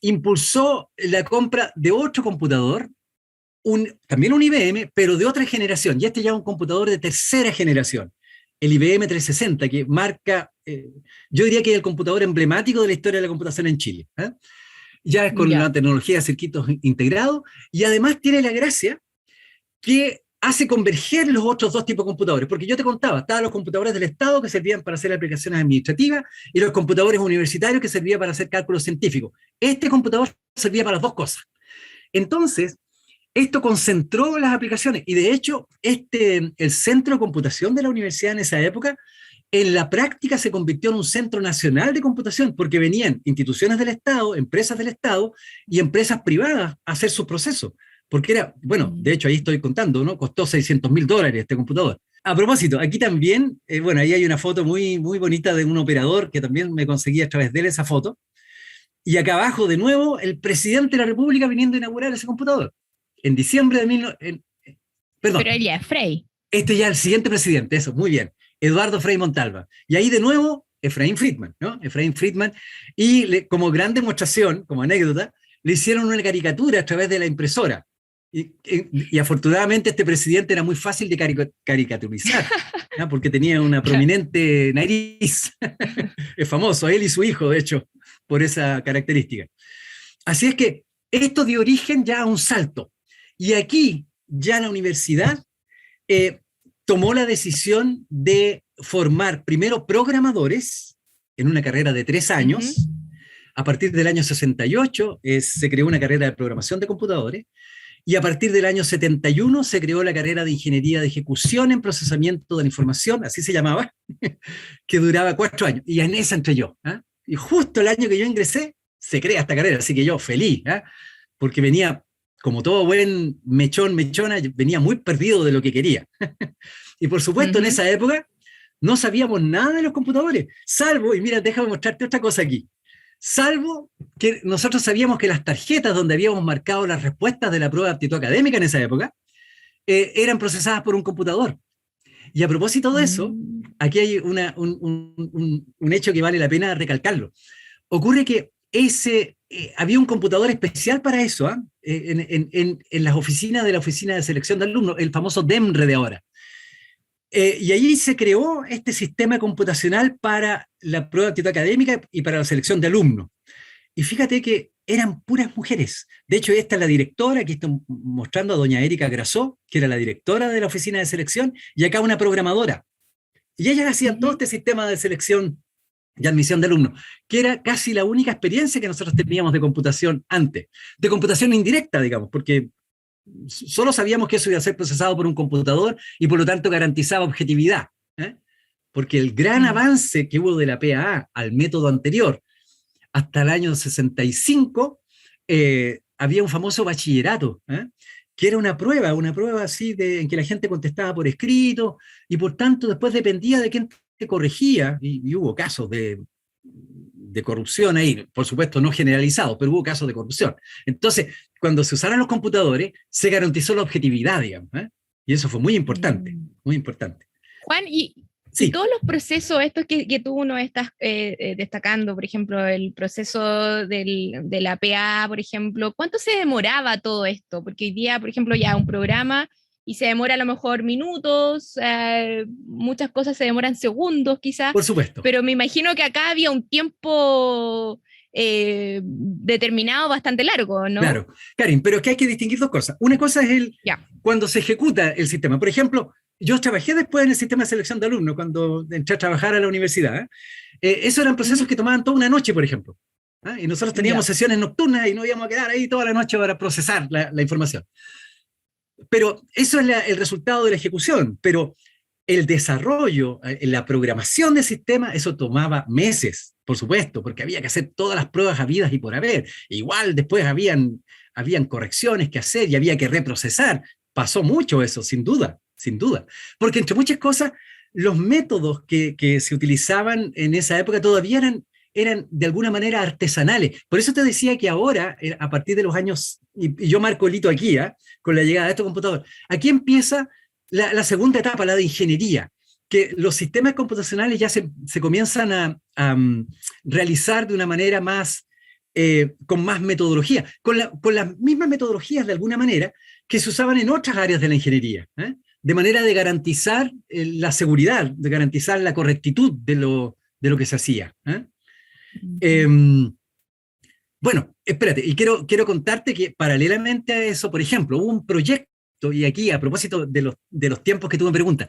impulsó la compra de otro computador, también un IBM, pero de otra generación, y este ya es un computador de tercera generación, el IBM 360, que marca, yo diría que es el computador emblemático de la historia de la computación en Chile, ¿eh? Ya es con Ya. la tecnología de circuitos integrados, y además tiene la gracia que hace converger los otros dos tipos de computadores, porque yo te contaba, estaban los computadores del Estado que servían para hacer aplicaciones administrativas y los computadores universitarios que servían para hacer cálculos científicos. Este computador servía para las dos cosas. Entonces, esto concentró las aplicaciones y de hecho el centro de computación de la universidad en esa época en la práctica se convirtió en un centro nacional de computación porque venían instituciones del Estado, empresas del Estado y empresas privadas a hacer sus procesos. Porque era, bueno, de hecho ahí estoy contando, ¿no? Costó $600.000 este computador. A propósito, aquí también, bueno, ahí hay una foto muy, muy bonita de un operador que también me conseguí a través de él esa foto. Y acá abajo, de nuevo, el presidente de la República viniendo a inaugurar ese computador. En diciembre de Pero perdón, ella es Frey. este ya el siguiente presidente, eso, muy bien, Eduardo Frei Montalva. Y ahí de nuevo, Efraín Friedman, ¿no? Efraín Friedman, y como gran demostración, como anécdota, le hicieron una caricatura a través de la impresora. Y afortunadamente este presidente era muy fácil de caricaturizar, ¿no? Porque tenía una prominente nariz. Es famoso, él y su hijo, de hecho, por esa característica. Así es que esto dio origen ya a un salto. Y aquí, ya la universidad eh, tomó la decisión de formar primero programadores en una carrera de 3 años. Ujú. A partir del año 68 se creó una carrera de programación de computadores y a partir del año 71 se creó la carrera de ingeniería de ejecución en procesamiento de la información, así se llamaba, que duraba 4 años. Y en esa entré yo, ¿eh? Y justo el año que yo ingresé, se crea esta carrera, así que yo feliz, ¿eh? Porque venía, como todo buen mechona, venía muy perdido de lo que quería. Y por supuesto, en Ujú. esa época no sabíamos nada de los computadores, salvo, y mira, déjame mostrarte otra cosa aquí, salvo que nosotros sabíamos que las tarjetas donde habíamos marcado las respuestas de la prueba de aptitud académica en esa época eran procesadas por un computador. Y a propósito de eso, Mm. aquí hay un hecho que vale la pena recalcarlo. Ocurre que había un computador especial para eso, ¿eh? En las oficinas de la Oficina de Selección de Alumnos, el famoso DEMRE de ahora. Y allí se creó este sistema computacional para la prueba de aptitud académica y para la selección de alumnos. Y fíjate que eran puras mujeres. De hecho, esta es la directora, aquí estoy mostrando a doña Erika Grasó, que era la directora de la oficina de selección, y acá una programadora. Y ellas hacían todo Ujú. este sistema de selección y admisión de alumnos, que era casi la única experiencia que nosotros teníamos de computación antes, de computación indirecta, digamos, porque solo sabíamos que eso iba a ser procesado por un computador y por lo tanto garantizaba objetividad, ¿eh? Porque el gran Mm. avance que hubo de la PAA al método anterior hasta el año 65, había un famoso bachillerato, ¿eh? Que era una prueba así en que la gente contestaba por escrito y por tanto después dependía de quién te corregía y hubo casos de corrupción ahí, por supuesto no generalizados, pero hubo casos de corrupción. Entonces, cuando se usaron los computadores, se garantizó la objetividad, digamos, ¿eh? Y eso fue muy importante, Mm. muy importante. Juan, y Sí, todos los procesos estos que tú nos estás destacando, por ejemplo, el proceso de la PA, por ejemplo, ¿cuánto se demoraba todo esto? Porque hoy día, por ejemplo, ya un programa y se demora a lo mejor minutos, muchas cosas se demoran segundos quizás, Por supuesto. pero me imagino que acá había un tiempo determinado bastante largo, ¿no? Claro, Karin, pero es que hay que distinguir dos cosas. Una cosa es Ya. cuando se ejecuta el sistema. Por ejemplo, yo trabajé después en el sistema de selección de alumnos cuando entré a trabajar a la universidad. Esos eran procesos que tomaban toda una noche, por ejemplo. Y nosotros teníamos sesiones nocturnas y nos íbamos a quedar ahí toda la noche para procesar la información. Pero eso es el resultado de la ejecución. Pero el desarrollo, la programación del sistema, eso tomaba meses, por supuesto, porque había que hacer todas las pruebas habidas y por haber. Igual después habían correcciones que hacer y había que reprocesar. Pasó mucho eso, sin duda, sin duda. Porque entre muchas cosas, los métodos que se utilizaban en esa época todavía eran de alguna manera artesanales. Por eso te decía que ahora, a partir de los años, y yo marco el hito aquí, con la llegada de estos computadores, aquí empieza la segunda etapa, la de ingeniería, que los sistemas computacionales ya se comienzan a realizar de una manera más, con más metodología, con las mismas metodologías de alguna manera que se usaban en otras áreas de la ingeniería, de manera de garantizar la seguridad, de garantizar la correctitud de lo que se hacía. Bueno, espérate, y quiero contarte que paralelamente a eso, por ejemplo, hubo un proyecto, y aquí a propósito de los tiempos que tú me preguntas,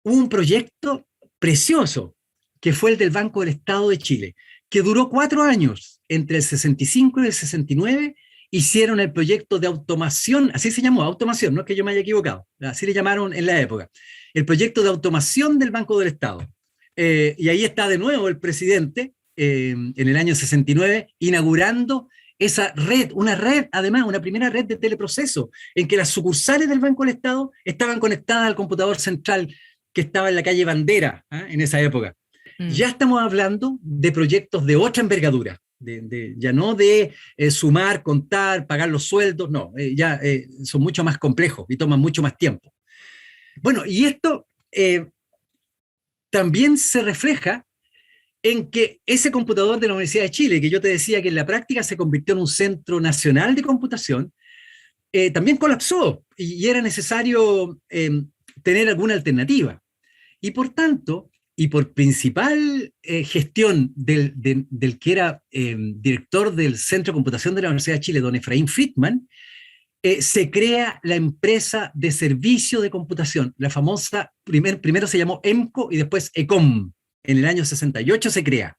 hubo un proyecto precioso que fue el del Banco del Estado de Chile, que duró 4 años, entre el 65 y el 69, hicieron el proyecto de automación, así se llamó, automación, no es que yo me haya equivocado, así le llamaron en la época, el proyecto de automación del Banco del Estado. Y ahí está de nuevo el presidente, en el año 69, inaugurando esa red, una red, además, una primera red de teleproceso, en que las sucursales del Banco del Estado estaban conectadas al computador central que estaba en la calle Bandera, en esa época. Ya estamos hablando de proyectos de otra envergadura, ya no de sumar, contar, pagar los sueldos, no, ya son mucho más complejos y toman mucho más tiempo. Bueno, y esto también se refleja en que ese computador de la Universidad de Chile, que yo te decía que en la práctica se convirtió en un centro nacional de computación, también colapsó y era necesario tener alguna alternativa. Y por tanto, y por principal gestión del que era director del Centro de Computación de la Universidad de Chile, don Efraín Friedman, se crea la empresa de servicio de computación, la famosa, primero se llamó EMCO y después ECOM. En el año 68 se crea.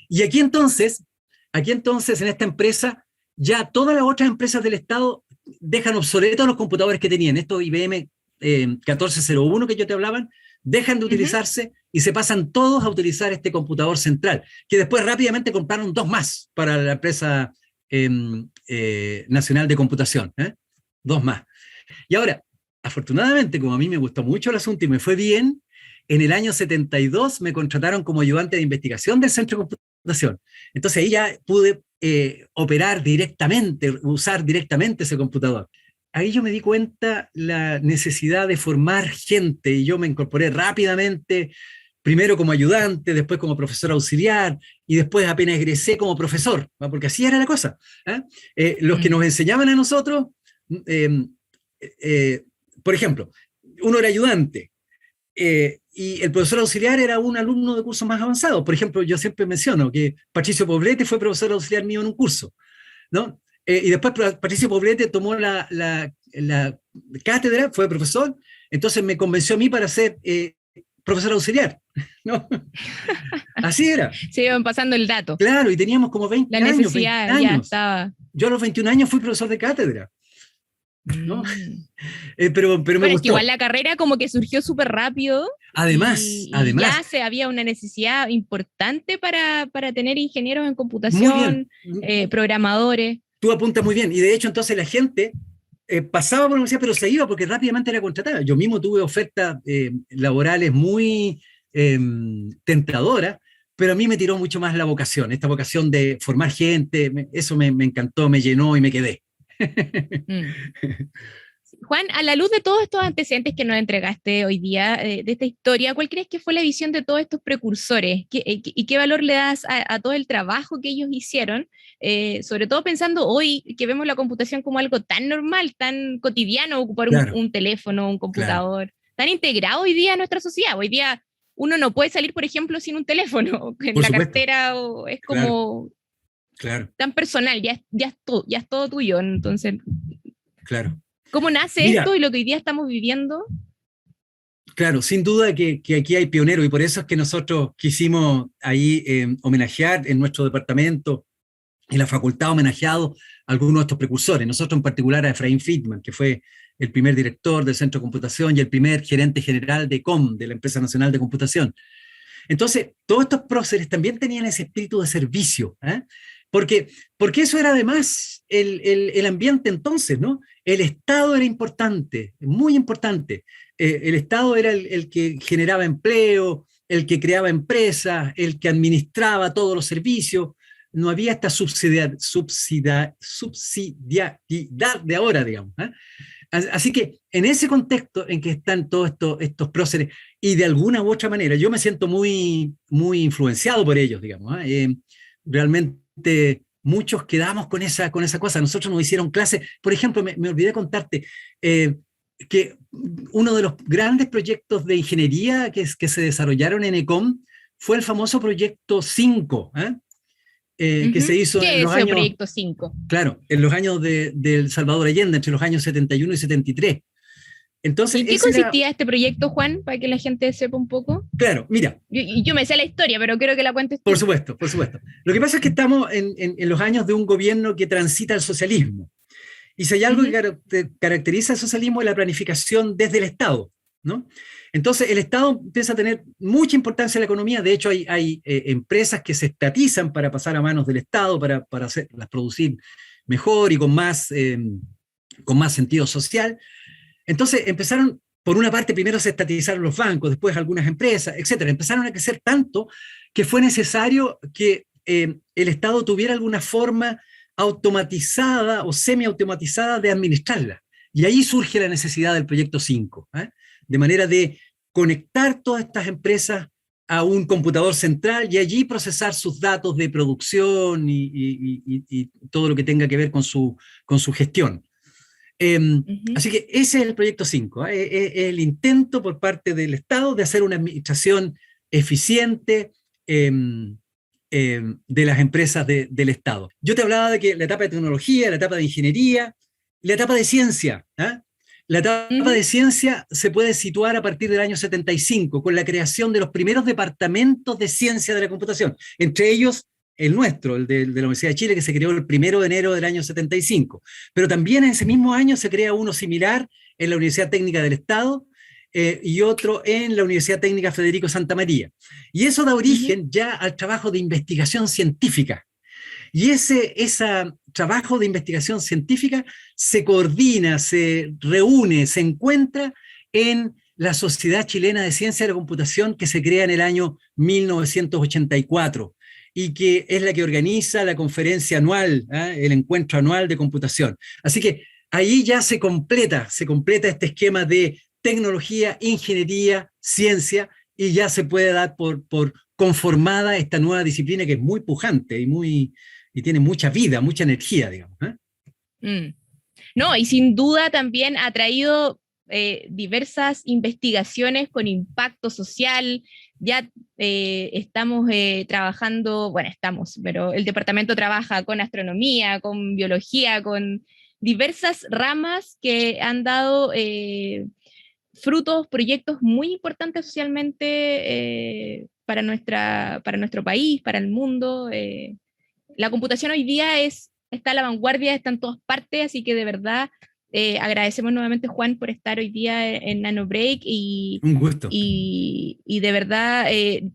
Y aquí entonces, en esta empresa, ya todas las otras empresas del Estado dejan obsoletos los computadores que tenían. Estos IBM 1401 que yo te hablaban, dejan de utilizarse y se pasan todos a utilizar este computador central, que después rápidamente compraron 2 más para la empresa nacional de computación. 2 más. Y ahora, afortunadamente, como a mí me gustó mucho el asunto y me fue bien, en el año 72 me contrataron como ayudante de investigación del Centro de Computación. Entonces ahí ya pude operar directamente, usar directamente ese computador. Ahí yo me di cuenta la necesidad de formar gente y yo me incorporé rápidamente, primero como ayudante, después como profesor auxiliar y después apenas egresé como profesor, porque así era la cosa. Los que nos enseñaban a nosotros, por ejemplo, uno era ayudante, y el profesor auxiliar era un alumno de cursos más avanzados. Por ejemplo, yo siempre menciono que Patricio Poblete fue profesor auxiliar mío en un curso, ¿no? Y después Patricio Poblete tomó la cátedra, fue profesor, entonces me convenció a mí para ser profesor auxiliar, ¿no? Así era. Se iban pasando el dato. Claro, y teníamos como 20 años. La necesidad 20 años. ya estaba. Yo a los 21 años fui profesor de cátedra, ¿no? Pero me es gustó. que igual la carrera como que surgió súper rápido. Además. Ya había una necesidad importante para tener ingenieros en computación, programadores. Tú apuntas muy bien. Y de hecho, entonces la gente pasaba por la universidad, pero se iba porque rápidamente era contratada. Yo mismo tuve ofertas laborales muy tentadoras, pero a mí me tiró mucho más la vocación, esta vocación de formar gente. Eso me encantó, me llenó y me quedé. Juan, a la luz de todos estos antecedentes que nos entregaste hoy día, de esta historia, ¿cuál crees que fue la visión de todos estos precursores? ¿Y qué valor le das a todo el trabajo que ellos hicieron? Sobre todo pensando hoy que vemos la computación como algo tan normal, tan cotidiano, ocupar Claro, un teléfono, un claro, computador, tan integrado hoy día a nuestra sociedad. Hoy día uno no puede salir, por ejemplo, sin un teléfono en por la supuesto, cartera, o es claro, como claro, tan personal, ya es todo tuyo. Entonces, claro. ¿cómo nace esto Mira, y lo que hoy día estamos viviendo? claro, sin duda que aquí hay pioneros y por eso es que nosotros quisimos ahí homenajear en nuestro departamento y la facultad ha homenajeado a algunos de estos precursores. Nosotros en particular a Efraín Friedman, que fue el primer director del Centro de Computación y el primer gerente general de COM, de la Empresa Nacional de Computación. Entonces, todos estos próceres también tenían ese espíritu de servicio, ¿eh? Porque eso era además el ambiente entonces, ¿no? El Estado era importante, muy importante. El Estado era el que generaba empleo, el que creaba empresas, el que administraba todos los servicios. No había esta subsidiariedad de ahora, digamos, ¿eh? Así que en ese contexto en que están todos estos próceres, y de alguna u otra manera, yo me siento muy, muy influenciado por ellos, digamos, ¿eh? Realmente muchos quedamos con esa cosa. Nosotros nos hicieron clases, por ejemplo, me olvidé contarte que uno de los grandes proyectos de ingeniería que se desarrollaron en ECOM fue el famoso proyecto 5, que se hizo en ¿Qué los es el años, proyecto 5? claro, en los años de Salvador Allende, entre los años 71 y 73. ¿Y Entonces, en qué ese era, consistía este proyecto, Juan, para que la gente sepa un poco? claro, mira, Yo me sé la historia, pero quiero que la cuentes por tú. supuesto, por supuesto. Lo que pasa es que estamos en los años de un gobierno que transita al socialismo. Y si hay algo Ujú, que caracteriza al socialismo es la planificación desde el Estado, ¿no? Entonces, el Estado empieza a tener mucha importancia en la economía. De hecho, hay empresas que se estatizan para pasar a manos del Estado, para hacerlas producir mejor y con más sentido social. Entonces, empezaron, por una parte, primero se estatizaron los bancos, después algunas empresas, etcétera. Empezaron a crecer tanto que fue necesario que el Estado tuviera alguna forma automatizada o semiautomatizada de administrarla. Y ahí surge la necesidad del proyecto 5, ¿eh? De manera de conectar todas estas empresas a un computador central y allí procesar sus datos de producción y todo lo que tenga que ver con su gestión. ujú. Así que ese es el proyecto 5, ¿eh? Es el intento por parte del Estado de hacer una administración eficiente, eh, de las empresas del Estado. Yo te hablaba de que la etapa de tecnología, la etapa de ingeniería, la etapa de ciencia, ¿eh? La etapa Ujú, de ciencia se puede situar a partir del año 75, con la creación de los primeros departamentos de ciencia de la computación, entre ellos el nuestro, el de la Universidad de Chile, que se creó el 1 de enero del año 75. Pero también en ese mismo año se crea uno similar en la Universidad Técnica del Estado, y otro en la Universidad Técnica Federico Santa María. Y eso da ujú. origen ya al trabajo de investigación científica. Y ese trabajo de investigación científica se coordina, se reúne, se encuentra en la Sociedad Chilena de Ciencia de la Computación, que se crea en el año 1984 y que es la que organiza la conferencia anual, el encuentro anual de computación. Así que ahí ya se completa este esquema de tecnología, ingeniería, ciencia, y ya se puede dar por conformada esta nueva disciplina que es muy pujante y tiene mucha vida, mucha energía, digamos, ¿eh? Mm. No, y sin duda también ha traído diversas investigaciones con impacto social. Ya estamos trabajando, bueno, pero el departamento trabaja con astronomía, con biología, con diversas ramas que han dado frutos, proyectos muy importantes socialmente para nuestro país, para el mundo. La computación hoy día está a la vanguardia, está en todas partes, así que de verdad agradecemos nuevamente, Juan, por estar hoy día en NanoBreak Un gusto. y de verdad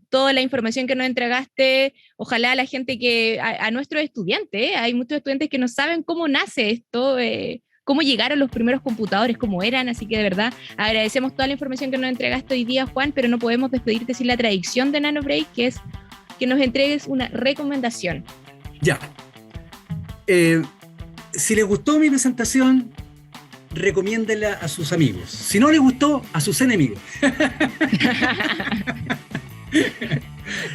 toda la información que nos entregaste, ojalá a la gente a nuestros estudiantes, hay muchos estudiantes que no saben cómo nace esto, cómo llegaron los primeros computadores, cómo eran, así que de verdad agradecemos toda la información que nos entregaste hoy día, Juan, pero no podemos despedirte sin la tradición de NanoBreak, que es que nos entregues una recomendación. Ya. Eh, si les gustó mi presentación, recomiéndela a sus amigos. Si no les gustó, a sus enemigos.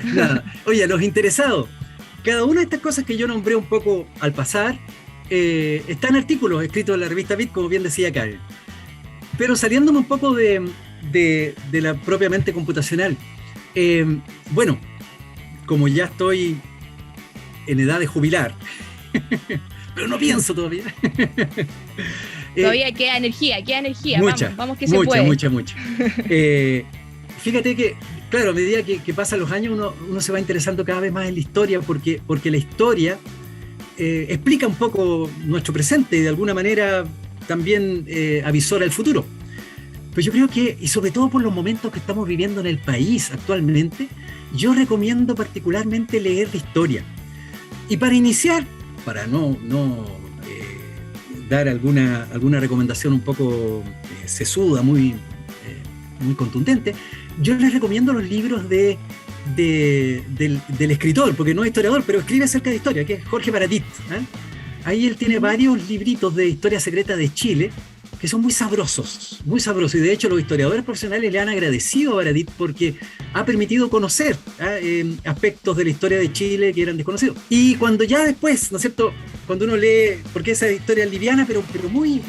Nada. Oye, a los interesados, cada una de estas cosas que yo nombré un poco al pasar, está en artículos escritos en la revista Bit, como bien decía Karen. Pero saliéndome un poco de la propiamente computacional, bueno, como ya estoy en edad de jubilar, pero no pienso todavía. Todavía queda energía, mucha, vamos que se puede. Mucha. Fíjate que, claro, a medida que pasan los años, uno se va interesando cada vez más en la historia, porque la historia explica un poco nuestro presente y de alguna manera también avisora el futuro. Pues yo creo que, y sobre todo por los momentos que estamos viviendo en el país actualmente, yo recomiendo particularmente leer la historia. Y para iniciar, para no dar alguna recomendación un poco sesuda, muy contundente, yo les recomiendo los libros del escritor, porque no es historiador, pero escribe acerca de historia, que es Jorge Baradit. Ahí él tiene varios libritos de historia secreta de Chile, que son muy sabrosos, y de hecho los historiadores profesionales le han agradecido a Baradit porque ha permitido conocer aspectos de la historia de Chile que eran desconocidos. Y cuando ya después, ¿no es cierto?, cuando uno lee, porque esa historia es liviana, pero muy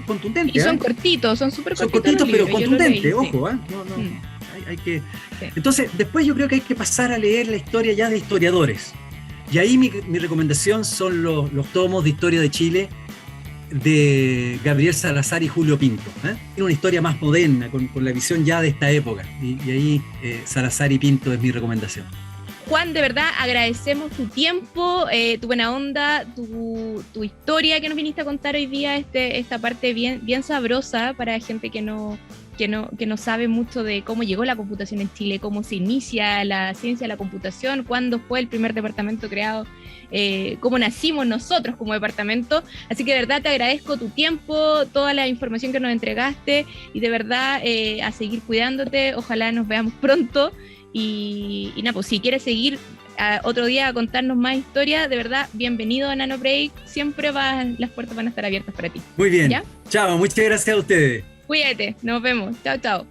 contundente. Y son cortitos, son súper cortitos. Son cortitos, pero contundentes, ojo, Sí. Hay que... Sí. Entonces, después yo creo que hay que pasar a leer la historia ya de historiadores. Y ahí mi recomendación son los tomos de historia de Chile de Gabriel Salazar y Julio Pinto. Tiene una historia más moderna, con la visión ya de esta época. Y ahí Salazar y Pinto es mi recomendación. Juan, de verdad, agradecemos tu tiempo, tu buena onda, tu historia que nos viniste a contar hoy día, esta parte bien sabrosa para gente que no sabe mucho de cómo llegó la computación en Chile, cómo se inicia la ciencia de la computación, cuándo fue el primer departamento creado, cómo nacimos nosotros como departamento. Así que de verdad te agradezco tu tiempo, toda la información que nos entregaste y de verdad a seguir cuidándote. Ojalá nos veamos pronto y nada, pues si quieres seguir otro día a contarnos más historias, de verdad, bienvenido a NanoBreak. Siempre las puertas van a estar abiertas para ti. Muy bien. ¿Ya? Chao, muchas gracias a ustedes. Cuídate, nos vemos. Chao.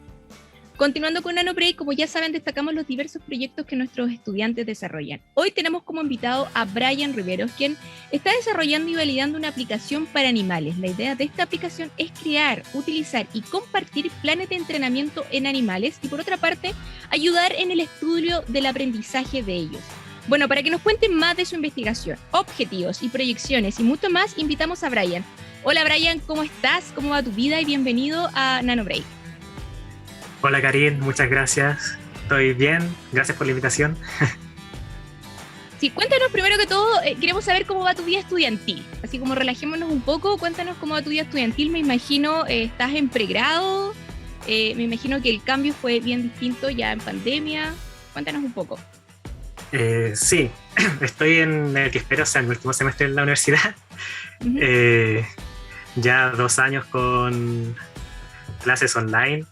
Continuando con NanoBreak, como ya saben, destacamos los diversos proyectos que nuestros estudiantes desarrollan. Hoy tenemos como invitado a Brian Riveros, quien está desarrollando y validando una aplicación para animales. La idea de esta aplicación es crear, utilizar y compartir planes de entrenamiento en animales y, por otra parte, ayudar en el estudio del aprendizaje de ellos. Bueno, para que nos cuenten más de su investigación, objetivos y proyecciones y mucho más, invitamos a Brian. Hola Brian, ¿cómo estás? ¿Cómo va tu vida? Y bienvenido a NanoBreak. Hola Karin, muchas gracias. Estoy bien, gracias por la invitación. Sí, cuéntanos primero que todo, queremos saber cómo va tu vida estudiantil. Así como relajémonos un poco, cuéntanos cómo va tu vida estudiantil. Me imagino, estás en pregrado, me imagino que el cambio fue bien distinto ya en pandemia. Cuéntanos un poco. Sí, estoy en el que espero, o sea, en el último semestre en la universidad. Uh-huh. Ya 2 años con clases online.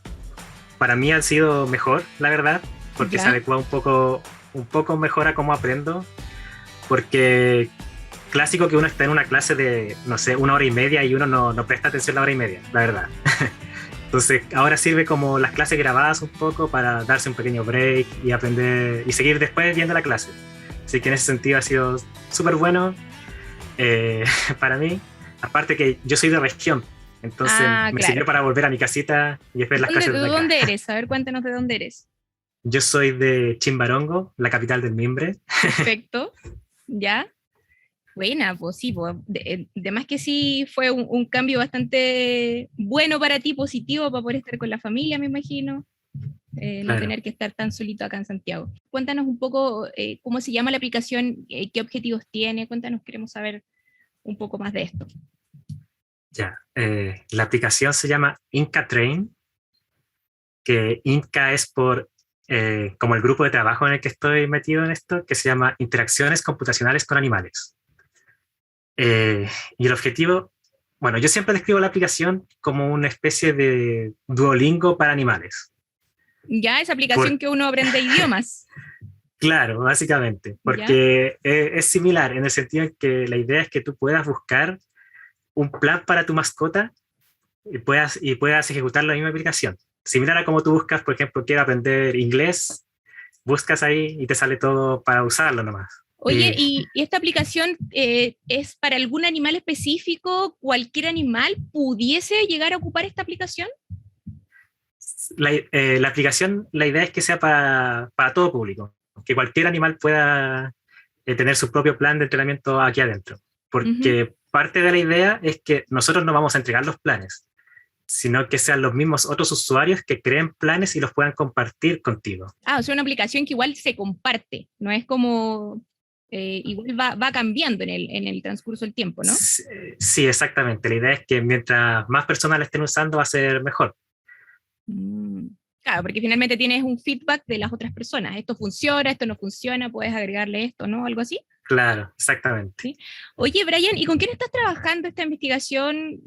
Para mí han sido mejor, la verdad, porque se adecua un poco mejor a cómo aprendo, porque clásico que uno está en una clase de, no sé, 1 hora y media y uno no presta atención a la hora y media, la verdad. Entonces ahora sirve como las clases grabadas un poco para darse un pequeño break y aprender y seguir después viendo la clase. Así que en ese sentido ha sido súper bueno para mí. Aparte que yo soy de región, entonces me sirvió para volver a mi casita y después las clases de acá. ¿De dónde eres? A ver, cuéntanos de dónde eres. Yo soy de Chimbarongo, la capital del mimbre. Perfecto, ¿ya? Buena, pues sí, pues, de más que sí fue un cambio bastante bueno para ti, positivo, para poder estar con la familia, me imagino. No tener que estar tan solito acá en Santiago. Cuéntanos un poco cómo se llama la aplicación, qué objetivos tiene, cuéntanos, queremos saber un poco más de esto. Ya, la aplicación se llama Inca Train, que Inca es por como el grupo de trabajo en el que estoy metido en esto, que se llama Interacciones Computacionales con Animales. Y el objetivo, bueno, yo siempre describo la aplicación como una especie de Duolingo para animales. Ya, esa aplicación que uno aprende idiomas. Claro, básicamente, porque es similar en el sentido en que la idea es que tú puedas buscar un plan para tu mascota puedas ejecutar la misma aplicación. Similar a como tú buscas, por ejemplo, quiero aprender inglés, buscas ahí y te sale todo para usarlo nomás. Oye, ¿y esta aplicación es para algún animal específico? ¿Cualquier animal pudiese llegar a ocupar esta aplicación? La aplicación, la idea es que sea para todo público, que cualquier animal pueda tener su propio plan de entrenamiento aquí adentro, porque parte de la idea es que nosotros no vamos a entregar los planes, sino que sean los mismos otros usuarios que creen planes y los puedan compartir contigo. Ah, o sea, una aplicación que igual se comparte, no es como, igual va cambiando en el transcurso del tiempo, ¿no? Sí, exactamente. La idea es que mientras más personas la estén usando va a ser mejor. Claro, porque finalmente tienes un feedback de las otras personas. Esto funciona, esto no funciona, puedes agregarle esto, ¿no? Algo así. Claro, exactamente. ¿Sí? Oye, Brian, ¿y con quién estás trabajando esta investigación?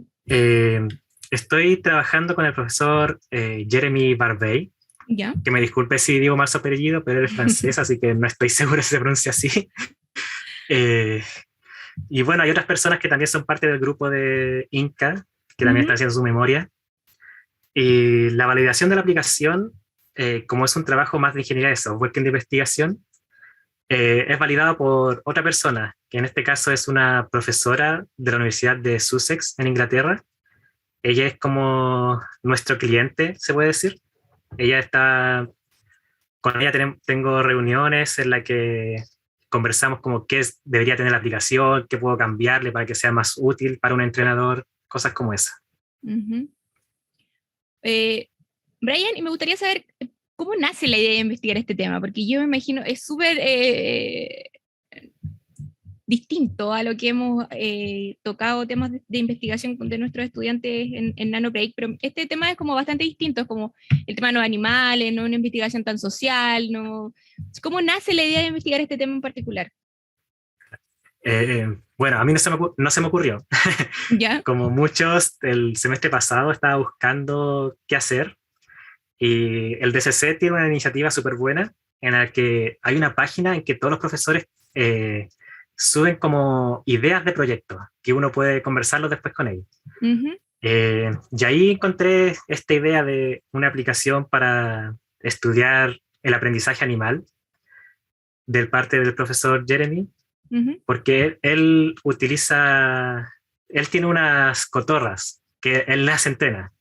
Estoy trabajando con el profesor Jeremy Barbey, ¿Ya? que me disculpe si digo mal su apellido, pero él es francés, así que no estoy seguro si se pronuncia así. Y bueno, hay otras personas que también son parte del grupo de Inca, que también están haciendo su memoria. Y la validación de la aplicación, como es un trabajo más de ingeniería de software que de investigación, es validado por otra persona, que en este caso es una profesora de la Universidad de Sussex en Inglaterra. Ella es como nuestro cliente, se puede decir. Con ella tengo reuniones en las que conversamos como qué debería tener la aplicación, qué puedo cambiarle para que sea más útil para un entrenador, cosas como esa. Brian, y me gustaría saber cómo nace la idea de investigar este tema, porque yo me imagino es súper distinto a lo que hemos tocado temas de investigación de nuestros estudiantes en NanoBreak, pero este tema es como bastante distinto, es como el tema de los animales, no una investigación tan social, no. ¿Cómo nace la idea de investigar este tema en particular? Bueno, a mí no se me ocurrió. ¿Ya? Como muchos, el semestre pasado estaba buscando qué hacer y el DCC tiene una iniciativa súper buena en la que hay una página en que todos los profesores suben como ideas de proyectos que uno puede conversarlos después con ellos. Y ahí encontré esta idea de una aplicación para estudiar el aprendizaje animal del parte del profesor Jeremy, porque él tiene unas cotorras que él las entrena.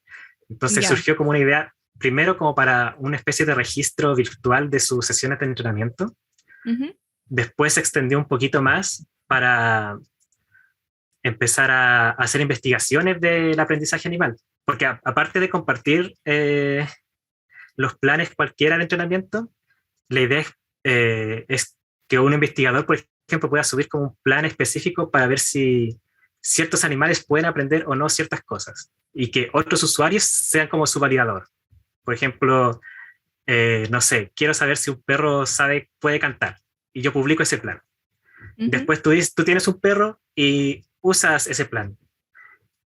Entonces surgió como una idea, primero como para una especie de registro virtual de sus sesiones de entrenamiento. Después se extendió un poquito más para empezar a hacer investigaciones del aprendizaje animal. Porque aparte de compartir los planes cualquiera de entrenamiento, la idea es que un investigador, por ejemplo, pueda subir como un plan específico para ver si ciertos animales pueden aprender o no ciertas cosas y que otros usuarios sean como su validador. Por ejemplo, no sé, quiero saber si un perro puede cantar y yo publico ese plan. Después tú tienes un perro y usas ese plan.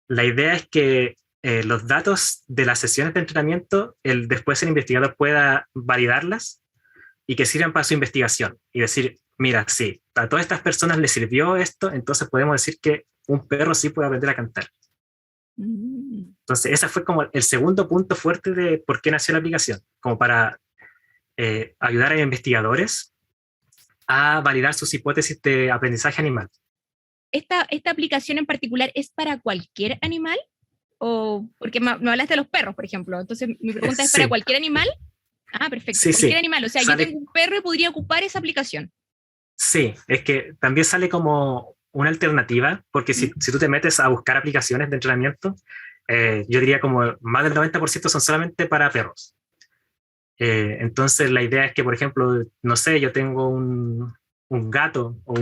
La idea es que los datos de las sesiones de entrenamiento, después el investigador pueda validarlas y que sirvan para su investigación y decir, mira, sí, a todas estas personas les sirvió esto, entonces podemos decir que un perro sí puede aprender a cantar. Entonces, ese fue como el segundo punto fuerte de por qué nació la aplicación, como para ayudar a investigadores a validar sus hipótesis de aprendizaje animal. ¿Esta aplicación en particular es para cualquier animal? O porque me hablaste de los perros, por ejemplo. Entonces, mi pregunta es, ¿para cualquier animal? Ah, perfecto. Sí, cualquier animal. O sea, yo tengo un perro y podría ocupar esa aplicación. Sí, es que también sale como una alternativa, porque si tú te metes a buscar aplicaciones de entrenamiento, yo diría como más del 90% son solamente para perros. Entonces la idea es que, por ejemplo, no sé, yo tengo un gato o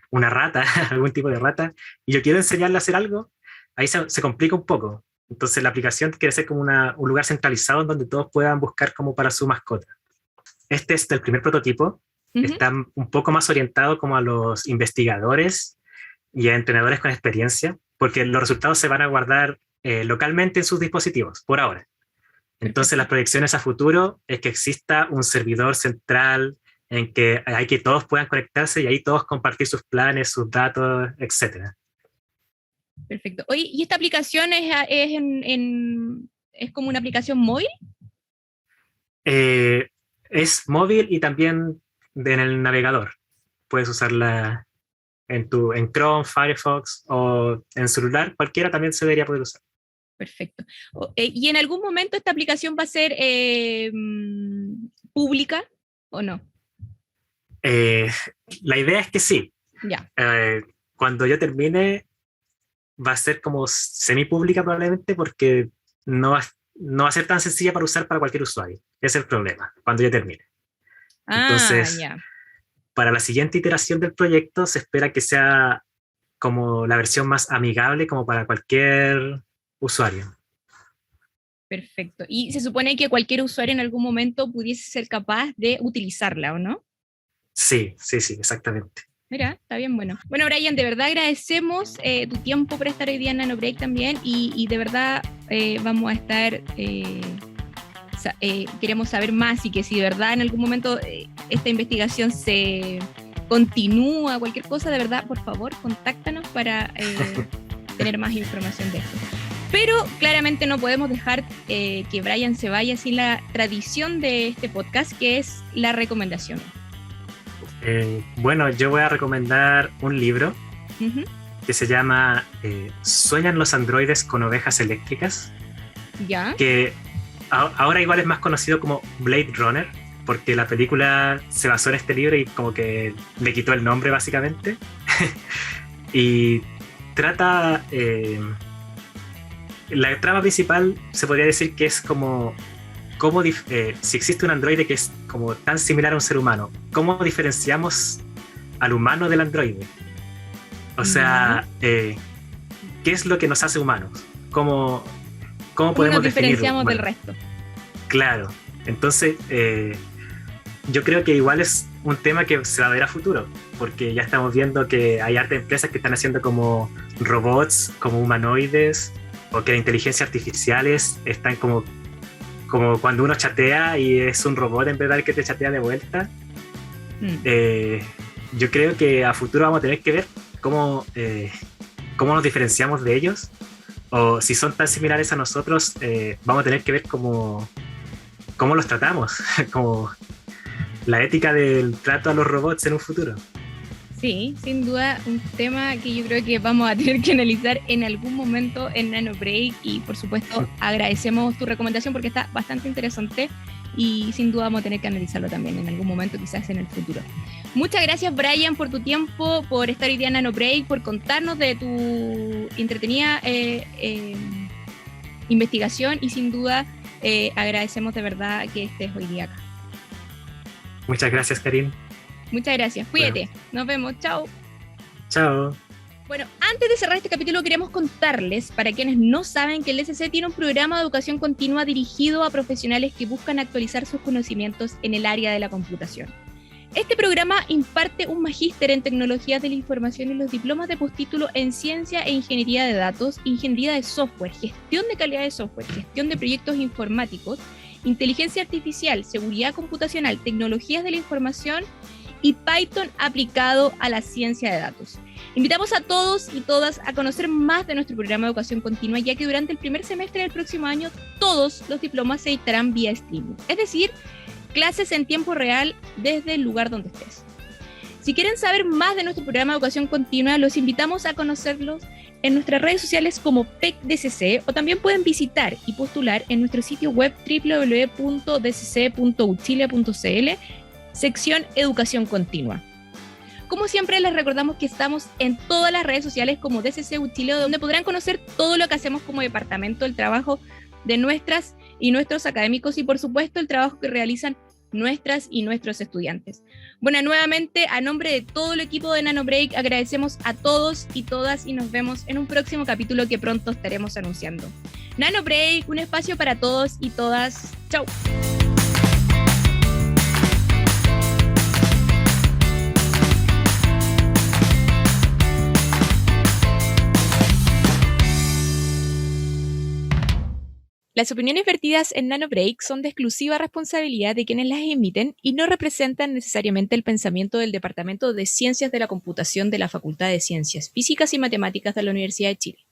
una rata, algún tipo de rata, y yo quiero enseñarle a hacer algo, ahí se complica un poco. Entonces la aplicación quiere ser como un lugar centralizado en donde todos puedan buscar como para su mascota. Este es el primer prototipo. Está un poco más orientado como a los investigadores y a entrenadores con experiencia, porque los resultados se van a guardar localmente en sus dispositivos, por ahora. Entonces, las proyecciones a futuro es que exista un servidor central en que hay que todos puedan conectarse y ahí todos compartir sus planes, sus datos, etc. Perfecto. Oye, ¿y esta aplicación es como una aplicación móvil? Es móvil y también en el navegador. Puedes usarla en Chrome, Firefox o en celular, cualquiera también se debería poder usar. Perfecto. ¿Y en algún momento esta aplicación va a ser pública o no? Eh, la idea es que sí. Ya. Cuando yo termine, va a ser como semi-pública probablemente porque no va a ser tan sencilla para usar para cualquier usuario. Ese es el problema, cuando yo termine. Entonces, Ya. para la siguiente iteración del proyecto se espera que sea como la versión más amigable como para cualquier usuario. Perfecto. Y se supone que cualquier usuario en algún momento pudiese ser capaz de utilizarla, ¿o no? Sí, sí, sí, exactamente. Mira, está bien bueno. Bueno, Brian, de verdad agradecemos tu tiempo por estar hoy día en NanoBreak también y de verdad vamos a estar, queremos saber más y que si de verdad en algún momento esta investigación se continúa, cualquier cosa, de verdad, por favor, contáctanos para tener más información de esto. Pero claramente no podemos dejar que Brian se vaya sin la tradición de este podcast, que es la recomendación. Bueno, yo voy a recomendar un libro que se llama ¿Sueñan los androides con ovejas eléctricas? ¿Ya? Que ahora igual es más conocido como Blade Runner, porque la película se basó en este libro y como que le quitó el nombre básicamente. Y trata... la trama principal se podría decir que es como si existe un androide que es como tan similar a un ser humano, ¿cómo diferenciamos al humano del androide? O sea, ¿qué es lo que nos hace humanos? ¿Cómo podemos nos diferenciamos definirlo? del resto? Claro, entonces yo creo que igual es un tema que se va a ver a futuro, porque ya estamos viendo que hay hartas empresas que están haciendo como robots, como humanoides, o que las inteligencias artificiales están como cuando uno chatea y es un robot en vez de que te chatea de vuelta. Yo creo que a futuro vamos a tener que ver cómo nos diferenciamos de ellos, o si son tan similares a nosotros, vamos a tener que ver cómo los tratamos, como la ética del trato a los robots en un futuro. Sí, sin duda un tema que yo creo que vamos a tener que analizar en algún momento en NanoBreak y por supuesto agradecemos tu recomendación porque está bastante interesante y sin duda vamos a tener que analizarlo también en algún momento, quizás en el futuro. Muchas gracias, Brian, por tu tiempo, por estar hoy día en NanoBreak, por contarnos de tu entretenida investigación y sin duda agradecemos de verdad que estés hoy día acá. Muchas gracias, Karin. Muchas gracias, cuídate, Bueno. Nos vemos, chao. Chao. Bueno, antes de cerrar este capítulo queremos contarles, para quienes no saben, que el DCC tiene un programa de educación continua dirigido a profesionales que buscan actualizar sus conocimientos en el área de la computación. Este programa imparte un magíster en tecnologías de la información y los diplomas de postítulo en ciencia e ingeniería de datos, ingeniería de software, gestión de calidad de software, gestión de proyectos informáticos, inteligencia artificial, seguridad computacional, tecnologías de la información y Python aplicado a la ciencia de datos. Invitamos a todos y todas a conocer más de nuestro programa de educación continua, ya que durante el primer semestre del próximo año todos los diplomas se dictarán vía streaming, es decir, clases en tiempo real desde el lugar donde estés. Si quieren saber más de nuestro programa de educación continua, los invitamos a conocerlos en nuestras redes sociales como PECDCC, o también pueden visitar y postular en nuestro sitio web www.dcc.uchile.cl, sección Educación Continua. Como siempre, les recordamos que estamos en todas las redes sociales como DCC Uchile, donde podrán conocer todo lo que hacemos como departamento, el trabajo de nuestras y nuestros académicos y, por supuesto, el trabajo que realizan nuestras y nuestros estudiantes. Bueno, nuevamente, a nombre de todo el equipo de NanoBreak, agradecemos a todos y todas y nos vemos en un próximo capítulo que pronto estaremos anunciando. NanoBreak, un espacio para todos y todas. ¡Chau! Las opiniones vertidas en NanoBreak son de exclusiva responsabilidad de quienes las emiten y no representan necesariamente el pensamiento del Departamento de Ciencias de la Computación de la Facultad de Ciencias Físicas y Matemáticas de la Universidad de Chile.